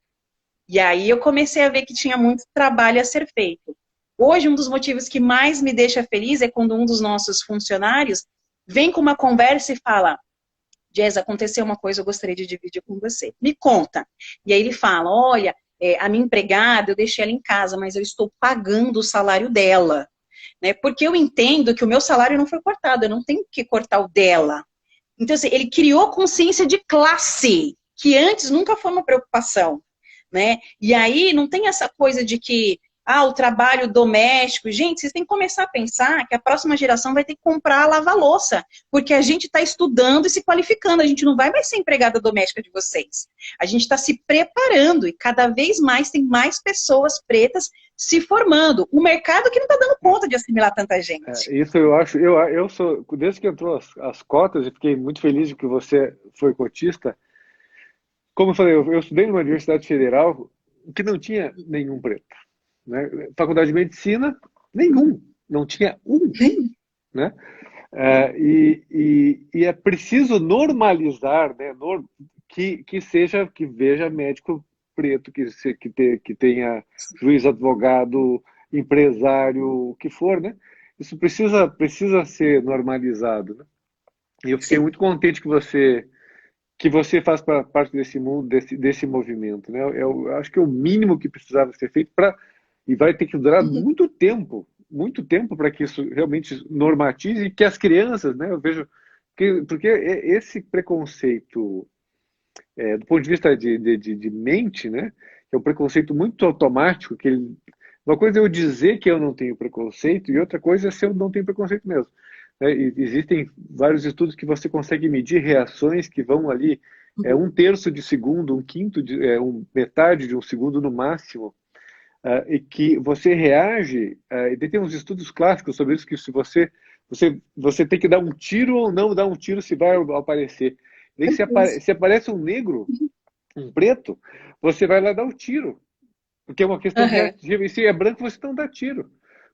E aí eu comecei a ver que tinha muito trabalho a ser feito. Hoje, um dos motivos que mais me deixa feliz é quando um dos nossos funcionários vem com uma conversa e fala, Jess, aconteceu uma coisa, eu gostaria de dividir com você. Me conta. E aí ele fala, olha, a minha empregada, eu deixei ela em casa, mas eu estou pagando o salário dela. Né? Porque eu entendo que o meu salário não foi cortado, eu não tenho que cortar o dela. Então, assim, ele criou consciência de classe, que antes nunca foi uma preocupação. Né? E aí não tem essa coisa de que Ah, o trabalho doméstico. Gente, vocês têm que começar a pensar que a próxima geração vai ter que comprar a lava-louça, porque a gente está estudando e se qualificando. A gente não vai mais ser empregada doméstica de vocês. A gente está se preparando e cada vez mais tem mais pessoas pretas se formando. O mercado que não está dando conta de assimilar tanta gente. Isso eu acho, eu sou, desde que entrou as cotas, e fiquei muito feliz de que você foi cotista. Como eu falei, eu estudei numa universidade federal que não tinha nenhum preto, né? Faculdade de medicina, nenhum, não tinha um, né? E é preciso normalizar, né? Que veja médico preto, que tenha juiz, advogado, empresário, o que for, né? Isso precisa ser normalizado, né? E eu fiquei Sim. muito contente que você faz parte desse mundo, desse movimento, né? Eu acho que é o mínimo que precisava ser feito e vai ter que durar Uhum. muito tempo para que isso realmente normatize e que as crianças, né? Eu vejo porque esse preconceito, do ponto de vista de mente, né? Que é um preconceito muito automático, uma coisa é eu dizer que eu não tenho preconceito e outra coisa é se eu não tenho preconceito mesmo, né? E existem vários estudos que você consegue medir reações que vão ali, um terço de segundo, um quinto, metade de um segundo no máximo, e que você reage, e tem uns estudos clássicos sobre isso, que se você tem que dar um tiro ou não dar um tiro se vai aparecer. E aí, se aparece um negro, um preto, você vai lá dar o tiro, porque é uma questão Uhum. reativa, e se é branco, você não dá tiro,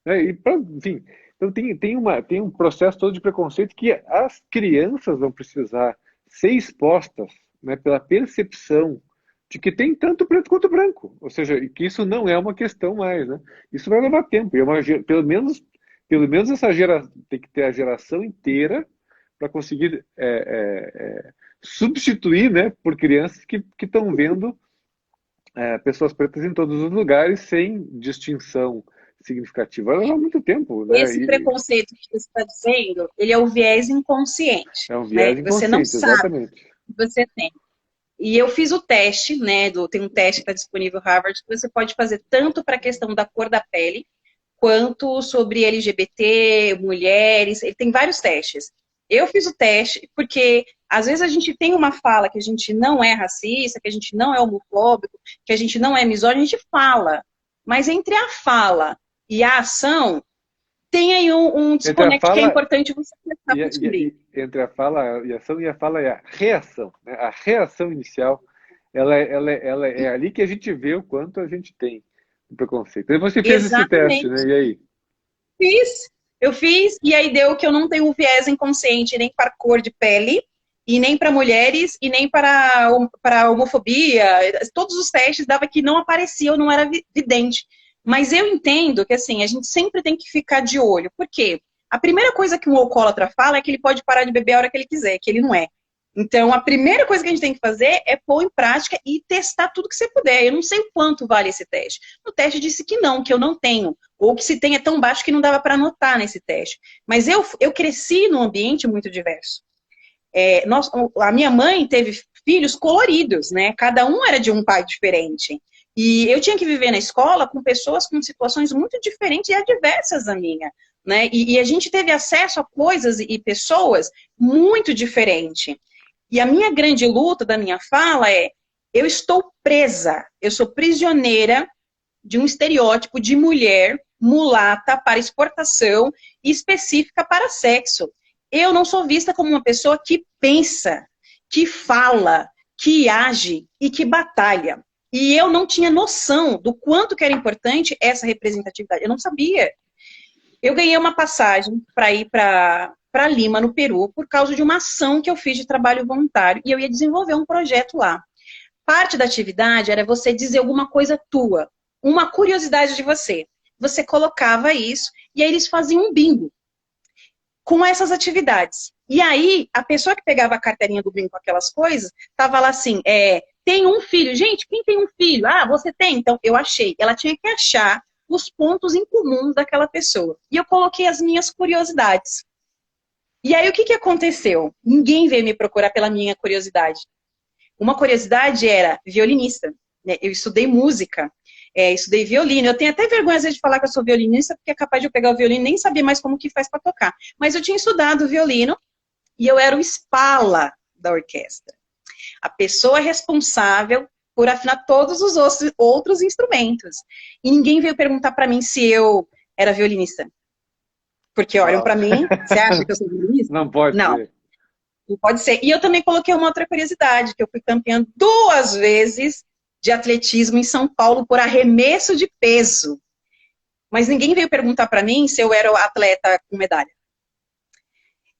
né? Enfim, então tem um processo todo de preconceito que as crianças vão precisar ser expostas, né, pela percepção de que tem tanto preto quanto branco, ou seja, que isso não é uma questão mais, né? Isso vai levar tempo, pelo menos tem que ter a geração inteira para conseguir substituir, né, por crianças que estão vendo pessoas pretas em todos os lugares sem distinção significativa. Vai levar muito tempo, né? Esse preconceito que você está dizendo, ele é o viés inconsciente, É um né? viés Que você não inconsciente, sabe exatamente. que você tem. E eu fiz o teste, né? Tem um teste que está disponível no Harvard, que você pode fazer tanto para a questão da cor da pele, quanto sobre LGBT, mulheres, ele tem vários testes. Eu fiz o teste porque às vezes a gente tem uma fala que a gente não é racista, que a gente não é homofóbico, que a gente não é misógino, a gente fala. Mas entre a fala e a ação, tem aí um Entre a desconecto que é fala importante você começar a descobrir. entre a fala e a ação, e a fala é a reação, né? A reação inicial, ela é ali que a gente vê o quanto a gente tem de preconceito. E você fez esse teste, né? Exatamente. E aí? Eu fiz, e aí deu que eu não tenho viés inconsciente nem para cor de pele, e nem para mulheres, e nem para homofobia. Todos os testes dava que não aparecia, eu não era vidente. Mas eu entendo que, assim, a gente sempre tem que ficar de olho. Por quê? A primeira coisa que um alcoólatra fala é que ele pode parar de beber a hora que ele quiser, que ele não é. Então, a primeira coisa que a gente tem que fazer é pôr em prática e testar tudo que você puder. Eu não sei o quanto vale esse teste. No teste disse que não, que eu não tenho. Ou que se tem é tão baixo que não dava para anotar nesse teste. Mas eu cresci num ambiente muito diverso. A minha mãe teve filhos coloridos, né? Cada um era de um pai diferente. E eu tinha que viver na escola com pessoas com situações muito diferentes e adversas da minha, né? E a gente teve acesso a coisas e pessoas muito diferentes. E a minha grande luta da minha fala é: eu estou presa, eu sou prisioneira de um estereótipo de mulher mulata para exportação e específica para sexo. Eu não sou vista como uma pessoa que pensa, que fala, que age e que batalha. E eu não tinha noção do quanto que era importante essa representatividade. Eu não sabia. Eu ganhei uma passagem para ir para Lima, no Peru, por causa de uma ação que eu fiz de trabalho voluntário. E eu ia desenvolver um projeto lá. Parte da atividade era você dizer alguma coisa tua, uma curiosidade de você. Você colocava isso e aí eles faziam um bingo com essas atividades. E aí, a pessoa que pegava a carteirinha do bingo com aquelas coisas, tava lá assim, tem um filho. Gente, quem tem um filho? Ah, você tem? Então, eu achei. Ela tinha que achar os pontos em comum daquela pessoa. E eu coloquei as minhas curiosidades. E aí, o que aconteceu? Ninguém veio me procurar pela minha curiosidade. Uma curiosidade era violinista. né? Eu estudei música, estudei violino. Eu tenho até vergonha, às vezes, de falar que eu sou violinista, porque é capaz de eu pegar o violino e nem saber mais como que faz para tocar. Mas eu tinha estudado violino e eu era o espala da orquestra. A pessoa responsável por afinar todos os outros instrumentos. E ninguém veio perguntar para mim se eu era violinista. Porque olham Uau. para mim, você acha que eu sou violinista? Não pode Não, ser. não pode ser. E eu também coloquei uma outra curiosidade, que eu fui campeã 2 vezes de atletismo em São Paulo por arremesso de peso. Mas ninguém veio perguntar para mim se eu era atleta com medalha.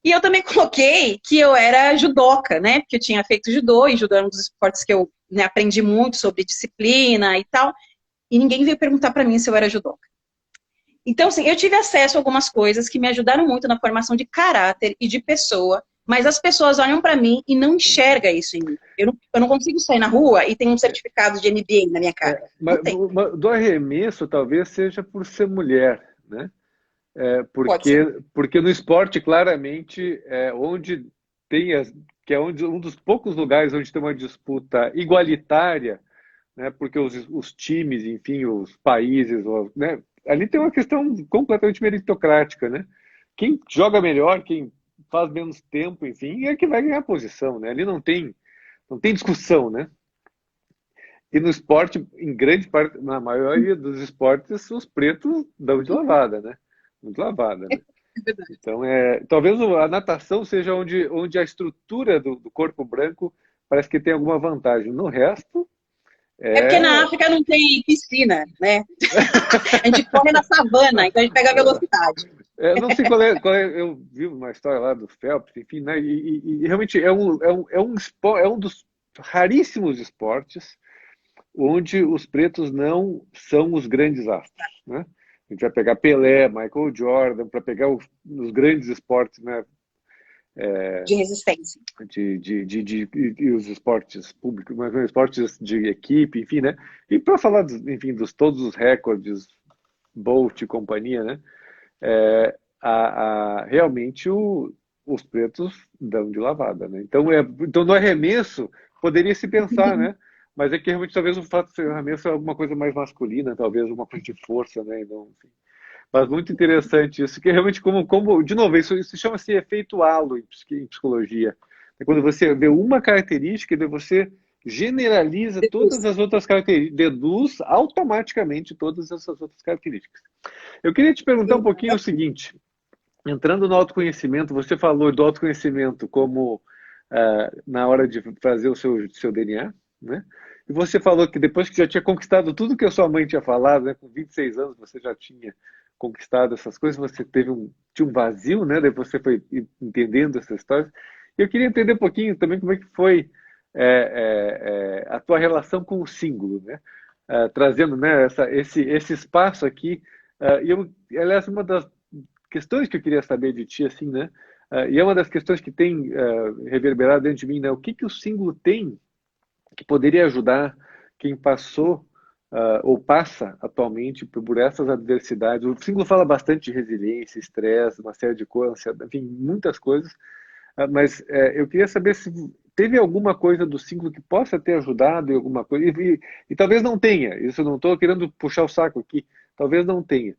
E eu também coloquei que eu era judoca, né? Porque eu tinha feito judô, e judô é um dos esportes que eu, né, aprendi muito sobre disciplina e tal. E ninguém veio perguntar para mim se eu era judoca. Então, assim, eu tive acesso a algumas coisas que me ajudaram muito na formação de caráter e de pessoa, mas as pessoas olham para mim e não enxergam isso em mim. Eu não consigo sair na rua e ter um certificado de MBA na minha cara. Não Mas tem. do arremesso talvez seja por ser mulher, né? Pode ser. Porque no esporte, claramente, onde tem que é um dos poucos lugares onde tem uma disputa igualitária, né? Porque os times, enfim, os países, né? Ali tem uma questão completamente meritocrática, né? Quem joga melhor, quem faz menos tempo, enfim, é que vai ganhar a posição, né? Ali não tem discussão, né? E no esporte, em grande parte, na maioria dos esportes, os pretos dão de lavada, né? De lavada, né? É verdade. Então, talvez a natação seja onde a estrutura do corpo branco parece que tem alguma vantagem. No resto, É porque na é. África não tem piscina, né? A gente corre na savana, então a gente pega a velocidade. Eu não sei eu vi uma história lá do Phelps, enfim, né? E realmente é um dos raríssimos esportes onde os pretos não são os grandes astros, né? A gente vai pegar Pelé, Michael Jordan, para pegar os grandes esportes, né? De resistência. E os esportes públicos, mas esportes de equipe, enfim, né? E para falar, enfim, dos todos os recordes, Bolt e companhia, né? Realmente os pretos dão de lavada, né? Então no arremesso poderia se pensar, né? Mas é que realmente talvez o fato de ser arremesso é alguma coisa mais masculina, talvez alguma coisa de força, né? Então, enfim. Mas muito interessante isso, que realmente de novo, isso chama-se efeito halo em psicologia. É quando você vê uma característica e daí você generaliza todas as outras características, deduz automaticamente todas essas outras características. Eu queria te perguntar um pouquinho o seguinte, entrando no autoconhecimento, você falou do autoconhecimento como na hora de fazer o seu DNA, né? E você falou que depois que já tinha conquistado tudo que a sua mãe tinha falado, né? Com 26 anos você já tinha conquistado essas coisas, você tinha um vazio, né? Daí você foi entendendo essas histórias. Eu queria entender um pouquinho também como é que foi a tua relação com o símbolo, né? Trazendo, né, esse espaço aqui. Aliás, uma das questões que eu queria saber de ti, assim, né? E é uma das questões que tem reverberado dentro de mim, né? O que o símbolo tem que poderia ajudar quem passou ou passa atualmente por essas adversidades? O símbolo fala bastante de resiliência, estresse, uma série de coisas, enfim, muitas coisas. Mas eu queria saber se teve alguma coisa do símbolo que possa ter ajudado em alguma coisa, e talvez não tenha, isso eu não estou querendo puxar o saco aqui, talvez não tenha.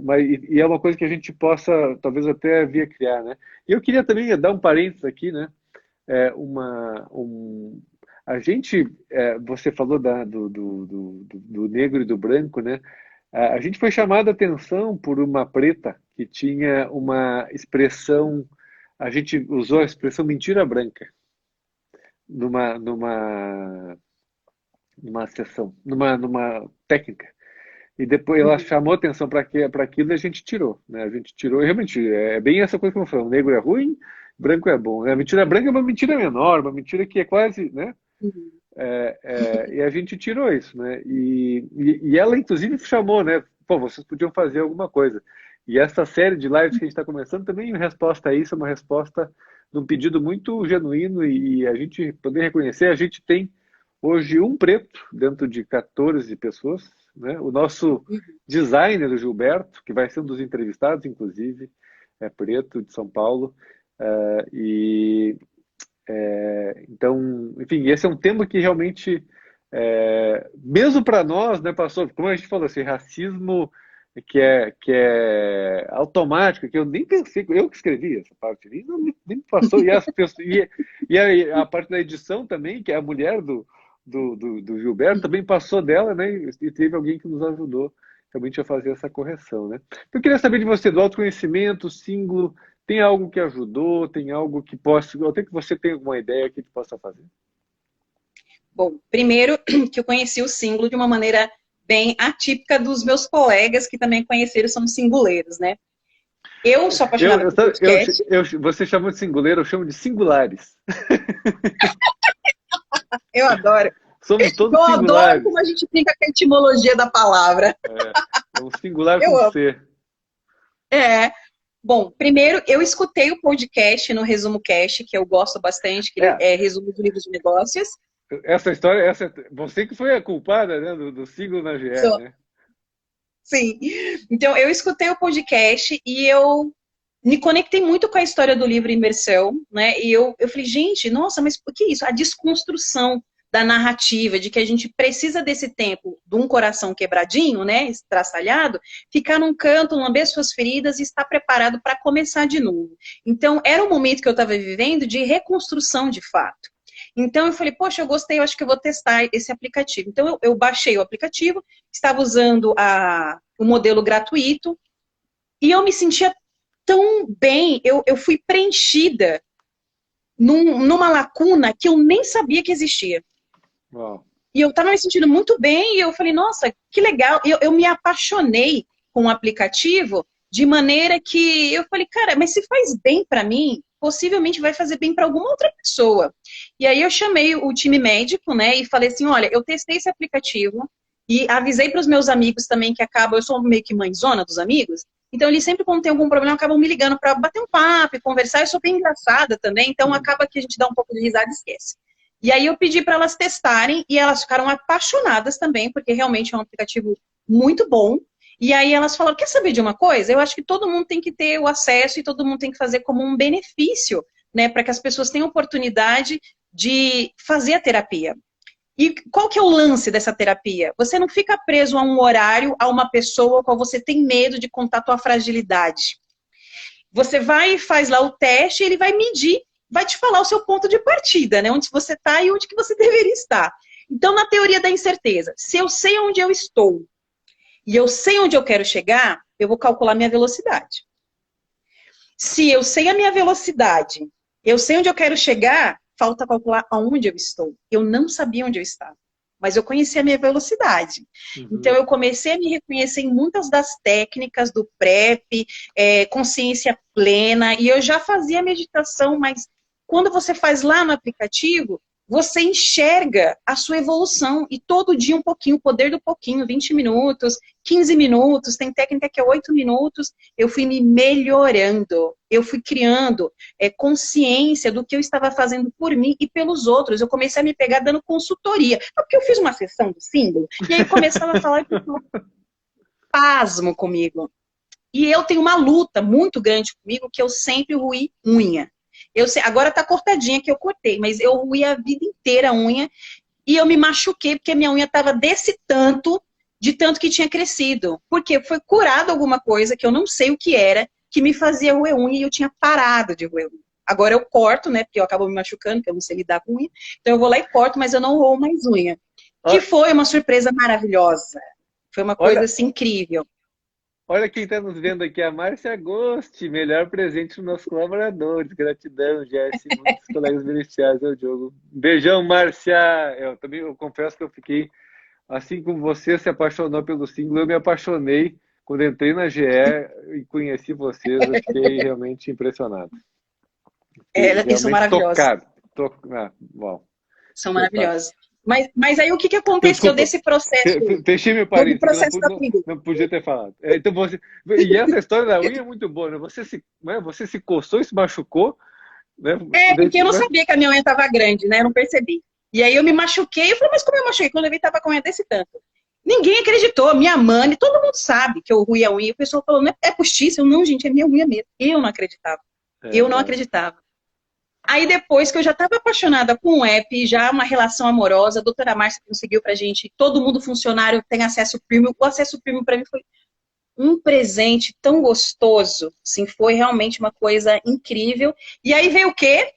Mas é uma coisa que a gente possa, talvez até vir a criar, né? E eu queria também dar um parênteses aqui, né? É, uma, um, a gente, você falou do negro e do branco, né? A gente foi chamado a atenção por uma preta que tinha uma expressão, a gente usou a expressão mentira branca numa sessão, numa técnica. E depois ela Uhum. chamou atenção para aquilo e a gente tirou, né? A gente tirou, e realmente, é bem essa coisa que eu falo, negro é ruim, branco é bom. A mentira branca é uma mentira menor, uma mentira que é quase, né? Uhum. E a gente tirou isso, né? E ela, inclusive, chamou, né? Pô, vocês podiam fazer alguma coisa. E essa série de lives que a gente está começando também, em resposta a isso, é uma resposta de um pedido muito genuíno e a gente poder reconhecer, a gente tem hoje um preto dentro de 14 pessoas, né? O nosso Uhum. designer, o Gilberto, que vai ser um dos entrevistados, inclusive, é preto, de São Paulo, e então, enfim, esse é um tema que realmente mesmo para nós, né, passou, como a gente falou assim, racismo que é automático, que eu nem pensei, eu que escrevi essa parte, nem me passou, e, as pessoas, a parte da edição também, que é a mulher do Gilberto, também passou dela, né, e teve alguém que nos ajudou realmente a fazer essa correção, né. Eu queria saber de você, do autoconhecimento, símbolo, tem algo que ajudou, tem algo que possa, até que você tenha alguma ideia que possa fazer? Bom, primeiro que eu conheci o símbolo de uma maneira bem atípica dos meus colegas que também conheceram, são singuleiros, né? Eu sou apaixonada por podcast. Você chamou de singuleiro, eu chamo de singulares. Eu adoro. Somos todos Eu singulares. adoro como a gente brinca com a etimologia da palavra. É um singular Eu com amo. C. Bom, primeiro eu escutei o podcast no Resumo Cast, que eu gosto bastante, que ele é resumo de livros de negócios. Essa história, você que foi a culpada, né, do siglo na GE, né? Sim. Então, eu escutei o podcast e eu me conectei muito com a história do livro Imersão, né? E eu falei, gente, nossa, mas o que é isso? A desconstrução da narrativa, de que a gente precisa desse tempo de um coração quebradinho, né, estraçalhado, ficar num canto, lamber suas feridas e estar preparado para começar de novo. Então, era um momento que eu estava vivendo de reconstrução de fato. Então, eu falei, poxa, eu gostei, eu acho que eu vou testar esse aplicativo. Então, eu baixei o aplicativo, estava usando o modelo gratuito, e eu me sentia tão bem, eu fui preenchida numa lacuna que eu nem sabia que existia. Uau. E eu estava me sentindo muito bem, e eu falei, nossa, que legal. Eu me apaixonei com o aplicativo de maneira que eu falei, cara, mas se faz bem para mim, possivelmente vai fazer bem para alguma outra pessoa. E aí eu chamei o time médico, né, e falei assim, olha, eu testei esse aplicativo e avisei para os meus amigos também que acabam, eu sou meio que mãezona dos amigos, então eles sempre quando tem algum problema acabam me ligando para bater um papo e conversar, eu sou bem engraçada também, então acaba que a gente dá um pouco de risada e esquece. E aí eu pedi para elas testarem e elas ficaram apaixonadas também, porque realmente é um aplicativo muito bom. E aí elas falaram, quer saber de uma coisa? Eu acho que todo mundo tem que ter o acesso e todo mundo tem que fazer como um benefício, né, para que as pessoas tenham oportunidade de fazer a terapia. E qual que é o lance dessa terapia? Você não fica preso a um horário, a uma pessoa ao qual você tem medo de contar a tua fragilidade. Você vai e faz lá o teste e ele vai medir, vai te falar o seu ponto de partida, né? Onde você está e onde que você deveria estar. Então, na teoria da incerteza, se eu sei onde eu estou e eu sei onde eu quero chegar, eu vou calcular minha velocidade. Se eu sei a minha velocidade, eu sei onde eu quero chegar, falta calcular aonde eu estou. Eu não sabia onde eu estava, mas eu conhecia a minha velocidade. Uhum. Então, eu comecei a me reconhecer em muitas das técnicas do PrEP, consciência plena, e eu já fazia meditação, mas quando você faz lá no aplicativo, você enxerga a sua evolução, e todo dia um pouquinho, o poder do pouquinho, 20 minutos, 15 minutos, tem técnica que é 8 minutos, eu fui me melhorando, eu fui criando consciência do que eu estava fazendo por mim e pelos outros, eu comecei a me pegar dando consultoria, porque eu fiz uma sessão do símbolo, e aí eu começava a falar pasmo comigo, e eu tenho uma luta muito grande comigo, que eu sempre ruí unha. Eu sei, agora tá cortadinha que eu cortei, mas eu ruí a vida inteira a unha e eu me machuquei porque minha unha tava desse tanto, de tanto que tinha crescido. Porque foi curado alguma coisa que eu não sei o que era, que me fazia roer unha e eu tinha parado de roer unha. Agora eu corto, né, porque eu acabo me machucando, porque eu não sei lidar com unha. Então eu vou lá e corto, mas eu não roo mais unha. Que foi uma surpresa maravilhosa. Foi uma coisa assim incrível. Olha quem está nos vendo aqui, a Márcia Agosti, melhor presente para os nossos colaboradores. Gratidão, Jesse, muitos colegas beneficiados ao jogo. Beijão, Márcia! Eu confesso que eu fiquei, assim como você se apaixonou pelo símbolo, eu me apaixonei quando entrei na GE e conheci vocês, eu fiquei realmente impressionado. Eles são maravilhosos. Bom. São maravilhosos. Mas aí o que aconteceu desse processo? Fechei meu parênteses, não podia ter falado. Então e essa história da unha é muito boa, né? Você se coçou e se machucou, né? Porque eu não sabia que a minha unha estava grande, né? Eu não percebi. E aí eu me machuquei, eu falei, mas como eu machuquei? Quando eu vi, estava com a unha desse tanto. Ninguém acreditou, minha mãe, todo mundo sabe que eu ruí a unha. E o pessoal falou, não é postiça? Eu não, gente, é minha unha mesmo. Eu não acreditava. Eu não acreditava. Aí depois que eu já estava apaixonada com o app, já uma relação amorosa, a doutora Márcia conseguiu pra gente, todo mundo funcionário tem acesso premium. O acesso premium para mim foi um presente tão gostoso, sim, foi realmente uma coisa incrível. E aí veio o quê?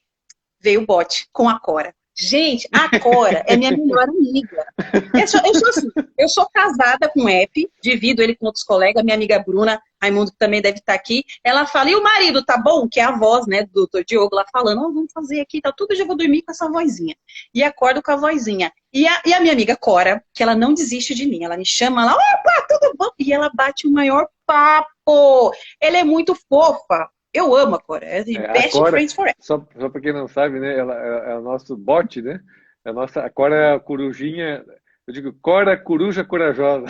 Veio o bot com a Cora. Gente, a Cora é minha melhor amiga. Eu sou assim, eu sou casada com o app, divido ele com outros colegas, minha amiga Bruna, Raimundo que também deve estar aqui, ela fala, e o marido, tá bom? Que é a voz, né, do Dr. Diogo lá falando, oh, vamos fazer aqui, tá tudo, já vou dormir com essa vozinha. E acordo com a vozinha. E a minha amiga Cora, que ela não desiste de mim, ela me chama lá, opa, tudo bom? E ela bate o maior papo. Ela é muito fofa. Eu amo a Cora, é the A best Cora, friends forever. só para quem não sabe, né? Ela é o nosso bot, né? A Cora é a corujinha. Eu digo Cora, coruja corajosa.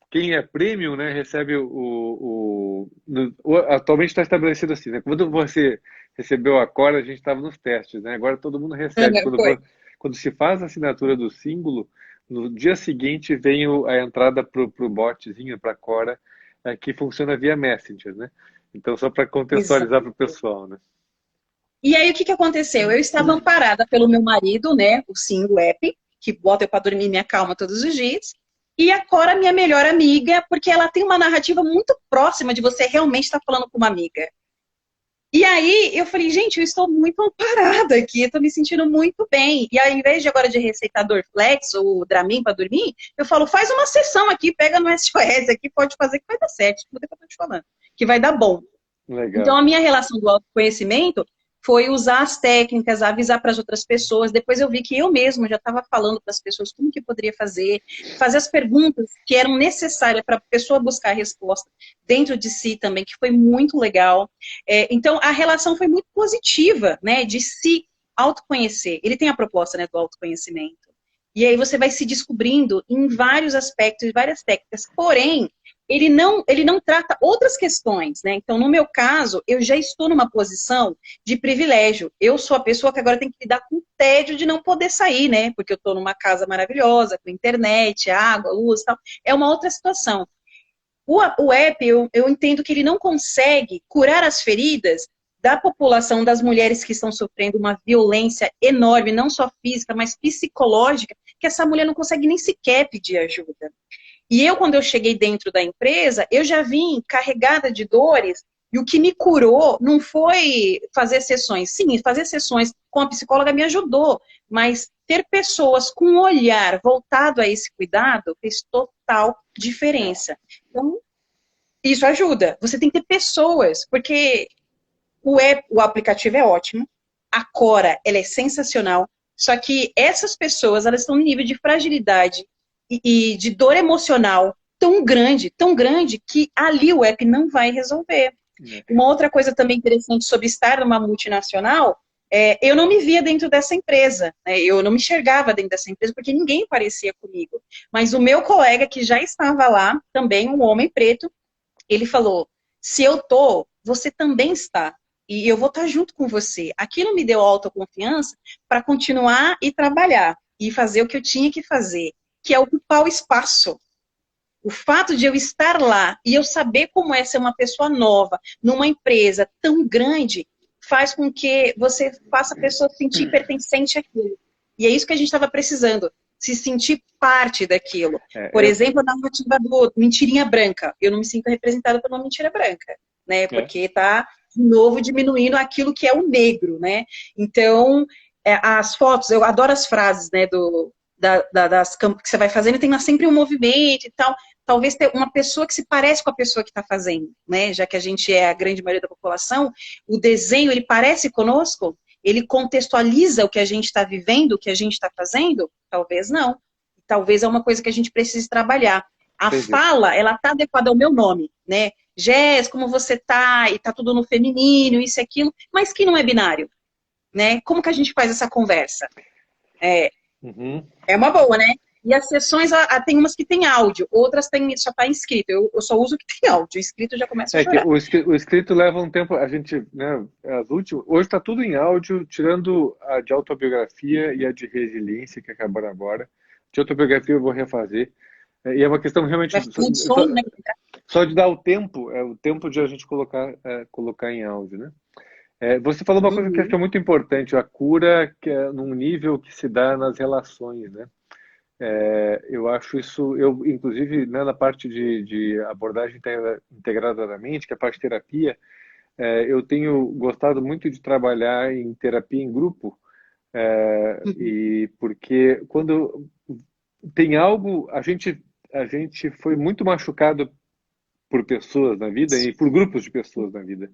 Quem é premium, né? Recebe atualmente está estabelecido assim, né? Quando você recebeu a Cora, a gente estava nos testes, né? Agora todo mundo recebe. Foi. Quando se faz a assinatura do símbolo, no dia seguinte vem a entrada para o botzinho, para a Cora, que funciona via Messenger, né? Então, só para contextualizar para o Exato. pessoal, né? E aí, o que que aconteceu? Eu estava amparada pelo meu marido, né, o Single App, que bota eu para dormir minha calma todos os dias, e a Cora, minha melhor amiga, porque ela tem uma narrativa muito próxima de você realmente estar falando com uma amiga. E aí, eu falei, gente, eu estou muito amparada aqui, eu estou me sentindo muito bem. E ao invés de agora de receitar Dorflex ou Dramin para dormir, eu falo, faz uma sessão aqui, pega no SOS aqui, pode fazer que vai dar certo, tudo que eu estou te falando, que vai dar bom. Então, Legal. a minha relação do autoconhecimento foi usar as técnicas, avisar para as outras pessoas. Depois eu vi que eu mesma já estava falando para as pessoas como que poderia fazer as perguntas que eram necessárias para a pessoa buscar a resposta dentro de si também, que foi muito legal. Então, a relação foi muito positiva, né, de se autoconhecer. Ele tem a proposta, né, do autoconhecimento. E aí você vai se descobrindo em vários aspectos, várias técnicas. Porém, ele não trata outras questões, né? Então, no meu caso, eu já estou numa posição de privilégio. Eu sou a pessoa que agora tem que lidar com o tédio de não poder sair, né? Porque eu estou numa casa maravilhosa, com internet, água, luz e tal. É uma outra situação. O app, eu entendo que ele não consegue curar as feridas da população, das mulheres que estão sofrendo uma violência enorme, não só física, mas psicológica, que essa mulher não consegue nem sequer pedir ajuda. E eu, quando eu cheguei dentro da empresa, eu já vim carregada de dores, e o que me curou não foi fazer sessões. Sim, fazer sessões com a psicóloga me ajudou, mas ter pessoas com um olhar voltado a esse cuidado fez total diferença. Então, isso ajuda. Você tem que ter pessoas, porque o aplicativo é ótimo, a Cora, ela é sensacional, só que essas pessoas, elas estão em nível de fragilidade e de dor emocional tão grande, que ali o app não vai resolver. Uma outra coisa também interessante sobre estar numa multinacional, eu não me via dentro dessa empresa, né? Eu não me enxergava dentro dessa empresa porque ninguém parecia comigo. Mas o meu colega que já estava lá, também um homem preto, ele falou, se eu tô, você também está. E eu vou estar junto com você. Aquilo me deu autoconfiança para continuar e trabalhar. E fazer o que eu tinha que fazer, que é ocupar o espaço. O fato de eu estar lá e eu saber como é ser uma pessoa nova numa empresa tão grande faz com que você faça a pessoa se sentir pertencente àquilo. E é isso que a gente estava precisando, se sentir parte daquilo. Por exemplo, a narrativa do Mentirinha Branca. Eu não me sinto representada por uma mentira branca, né? Porque está, de novo, diminuindo aquilo que é o negro, né? Então, as fotos, eu adoro as frases, né, das campos que você vai fazendo, tem sempre um movimento e tal. Talvez ter uma pessoa que se parece com a pessoa que está fazendo, né? Já que a gente é a grande maioria da população, o desenho, ele parece conosco? Ele contextualiza o que a gente está vivendo, o que a gente está fazendo? Talvez não. Talvez é uma coisa que a gente precise trabalhar. A fala, ela está adequada ao meu nome, né? Jess, como você tá? E tá tudo no feminino, isso e aquilo, mas que não é binário, né? Como que a gente faz essa conversa? É uma boa, né? E as sessões, tem umas que tem áudio, outras só está inscrito. Eu só uso o que tem áudio, escrito já começa a chorar. O escrito leva um tempo, a gente, né, hoje está tudo em áudio, tirando a de autobiografia e a de resiliência, que acabaram agora. De autobiografia eu vou refazer. E é uma questão realmente Vai ficar um som, né? só de dar o tempo, é o tempo de a gente colocar em áudio, né? Você falou uma coisa que eu acho que é Uhum. muito importante, a cura que é num nível que se dá nas relações, né? Eu acho isso, eu inclusive, né, na parte de abordagem integrada da mente, que é a parte de terapia, eu tenho gostado muito de trabalhar em terapia em grupo, Uhum. e porque quando tem algo, a gente foi muito machucado por pessoas na vida e por grupos de pessoas na vida.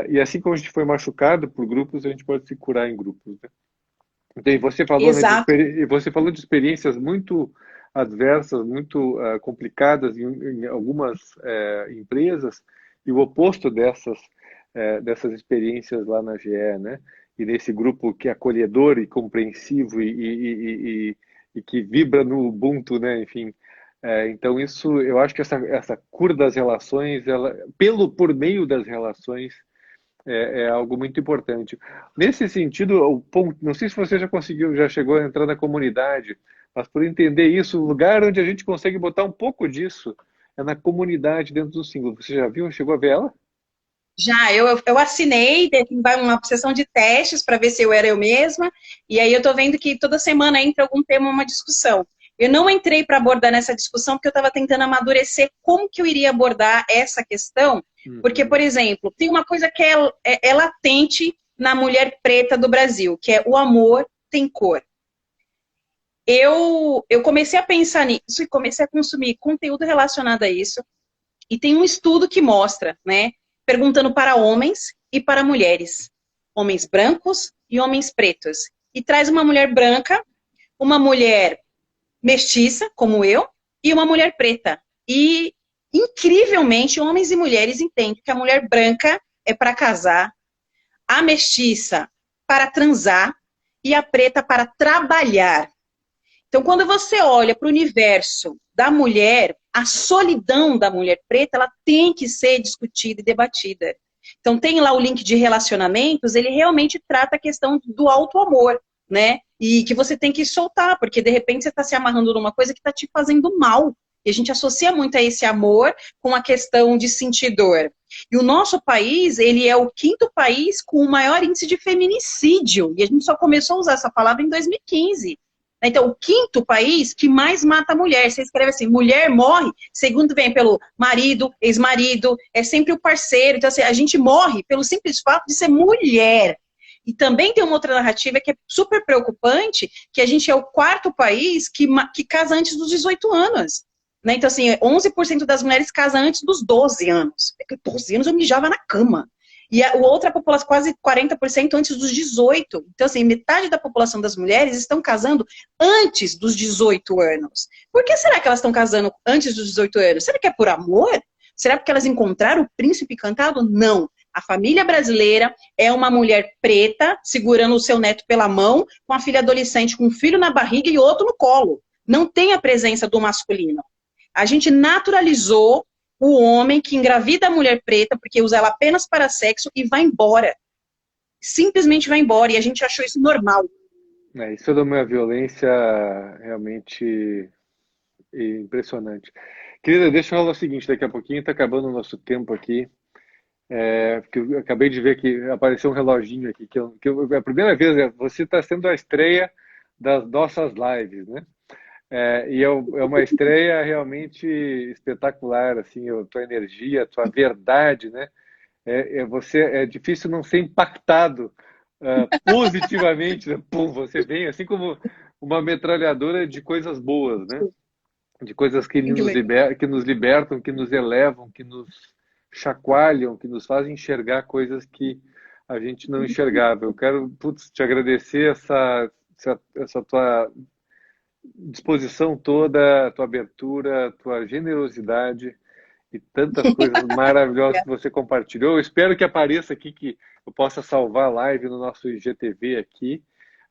E assim como a gente foi machucado por grupos, a gente pode se curar em grupos, né? Então, e você falou, né, Exato. você falou de experiências muito adversas, muito complicadas em algumas empresas, e o oposto dessas experiências lá na GE, né? E nesse grupo que é acolhedor e compreensivo e que vibra no Ubuntu, né? Enfim, então isso, eu acho que essa cura das relações, ela, por meio das relações, é algo muito importante. Nesse sentido, o ponto, não sei se você já chegou a entrar na comunidade, mas por entender isso, o lugar onde a gente consegue botar um pouco disso é na comunidade dentro do símbolo. Você já viu? Chegou a ver ela? Já, eu assinei, vai uma sessão de testes para ver se eu era eu mesma, e aí eu tô vendo que toda semana entra algum tema, uma discussão. Eu não entrei para abordar nessa discussão porque eu estava tentando amadurecer como que eu iria abordar essa questão, porque, por Uhum. exemplo, tem uma coisa que é latente na mulher preta do Brasil, que é o amor tem cor. Eu comecei a pensar nisso e comecei a consumir conteúdo relacionado a isso, e tem um estudo que mostra, né, perguntando para homens e para mulheres, homens brancos e homens pretos. E traz uma mulher branca, uma mulher mestiça, como eu, e uma mulher preta. E, incrivelmente, homens e mulheres entendem que a mulher branca é para casar, a mestiça para transar e a preta para trabalhar. Então, quando você olha para o universo da mulher, a solidão da mulher preta, ela tem que ser discutida e debatida. Então, tem lá o link de relacionamentos, ele realmente trata a questão do auto-amor, né? E que você tem que soltar, porque de repente você está se amarrando numa coisa que está te fazendo mal. E a gente associa muito a esse amor com a questão de sentir dor. E o nosso país, ele é o quinto país com o maior índice de feminicídio. E a gente só começou a usar essa palavra em 2015. Então, o quinto país que mais mata a mulher. Você escreve assim, mulher morre, segundo vem pelo marido, ex-marido, é sempre o parceiro. Então, assim, a gente morre pelo simples fato de ser mulher. E também tem uma outra narrativa que é super preocupante, que a gente é o quarto país que casa antes dos 18 anos. Né? Então, assim, 11% das mulheres casam antes dos 12 anos. 12 anos eu mijava na cama. E a outra população, quase 40% antes dos 18. Então, assim, metade da população das mulheres estão casando antes dos 18 anos. Por que será que elas estão casando antes dos 18 anos? Será que é por amor? Será porque elas encontraram o príncipe encantado? Não. A família brasileira é uma mulher preta segurando o seu neto pela mão, com a filha adolescente com um filho na barriga e outro no colo. Não tem a presença do masculino. A gente naturalizou o homem que engravida a mulher preta porque usa ela apenas para sexo e vai embora. Simplesmente vai embora. E a gente achou isso normal. Isso é uma violência realmente impressionante. Querida, deixa eu falar o seguinte, daqui a pouquinho está acabando o nosso tempo aqui. Porque eu acabei de ver que apareceu um reloginho aqui, a primeira vez, você está sendo a estreia das nossas lives, né? É uma estreia realmente espetacular, assim, a tua energia, a tua verdade, né? É difícil não ser impactado positivamente, né? Pum, você vem assim como uma metralhadora de coisas boas, né? De coisas que que nos libertam, que nos elevam, que nos chacoalham, que nos fazem enxergar coisas que a gente não enxergava. Eu quero, putz, te agradecer essa tua disposição toda, tua abertura, tua generosidade e tantas coisas maravilhosas que você compartilhou. Eu espero que apareça aqui, que eu possa salvar a live no nosso IGTV aqui.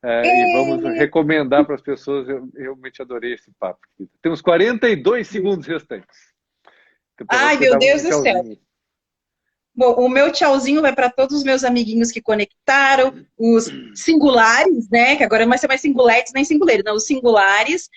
E vamos recomendar para as pessoas. Eu realmente adorei esse papo. Temos 42 segundos restantes. Então, para Ai, você meu dar um Deus do céu. tchauzinho. Bom, o meu tchauzinho vai para todos os meus amiguinhos que conectaram, os singulares, né? Que agora não vai ser mais singulares nem singuleiros, não, os singulares,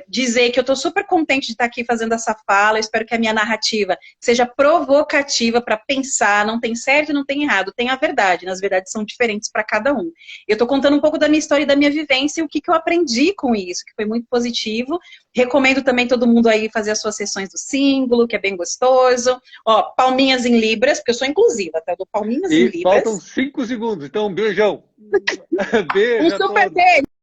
dizer que eu estou super contente de estar aqui fazendo essa fala. Eu espero que a minha narrativa seja provocativa para pensar. Não tem certo e não tem errado, tem a verdade. As verdades são diferentes para cada um. Eu estou contando um pouco da minha história e da minha vivência e o que eu aprendi com isso, que foi muito positivo. Recomendo também todo mundo aí fazer as suas sessões do símbolo, que é bem gostoso. Ó, palminhas em libras, porque eu sou inclusiva, tá? Eu dou palminhas em E libras. faltam 5 segundos, então um beijão. Um Beijo a super todos. beijo.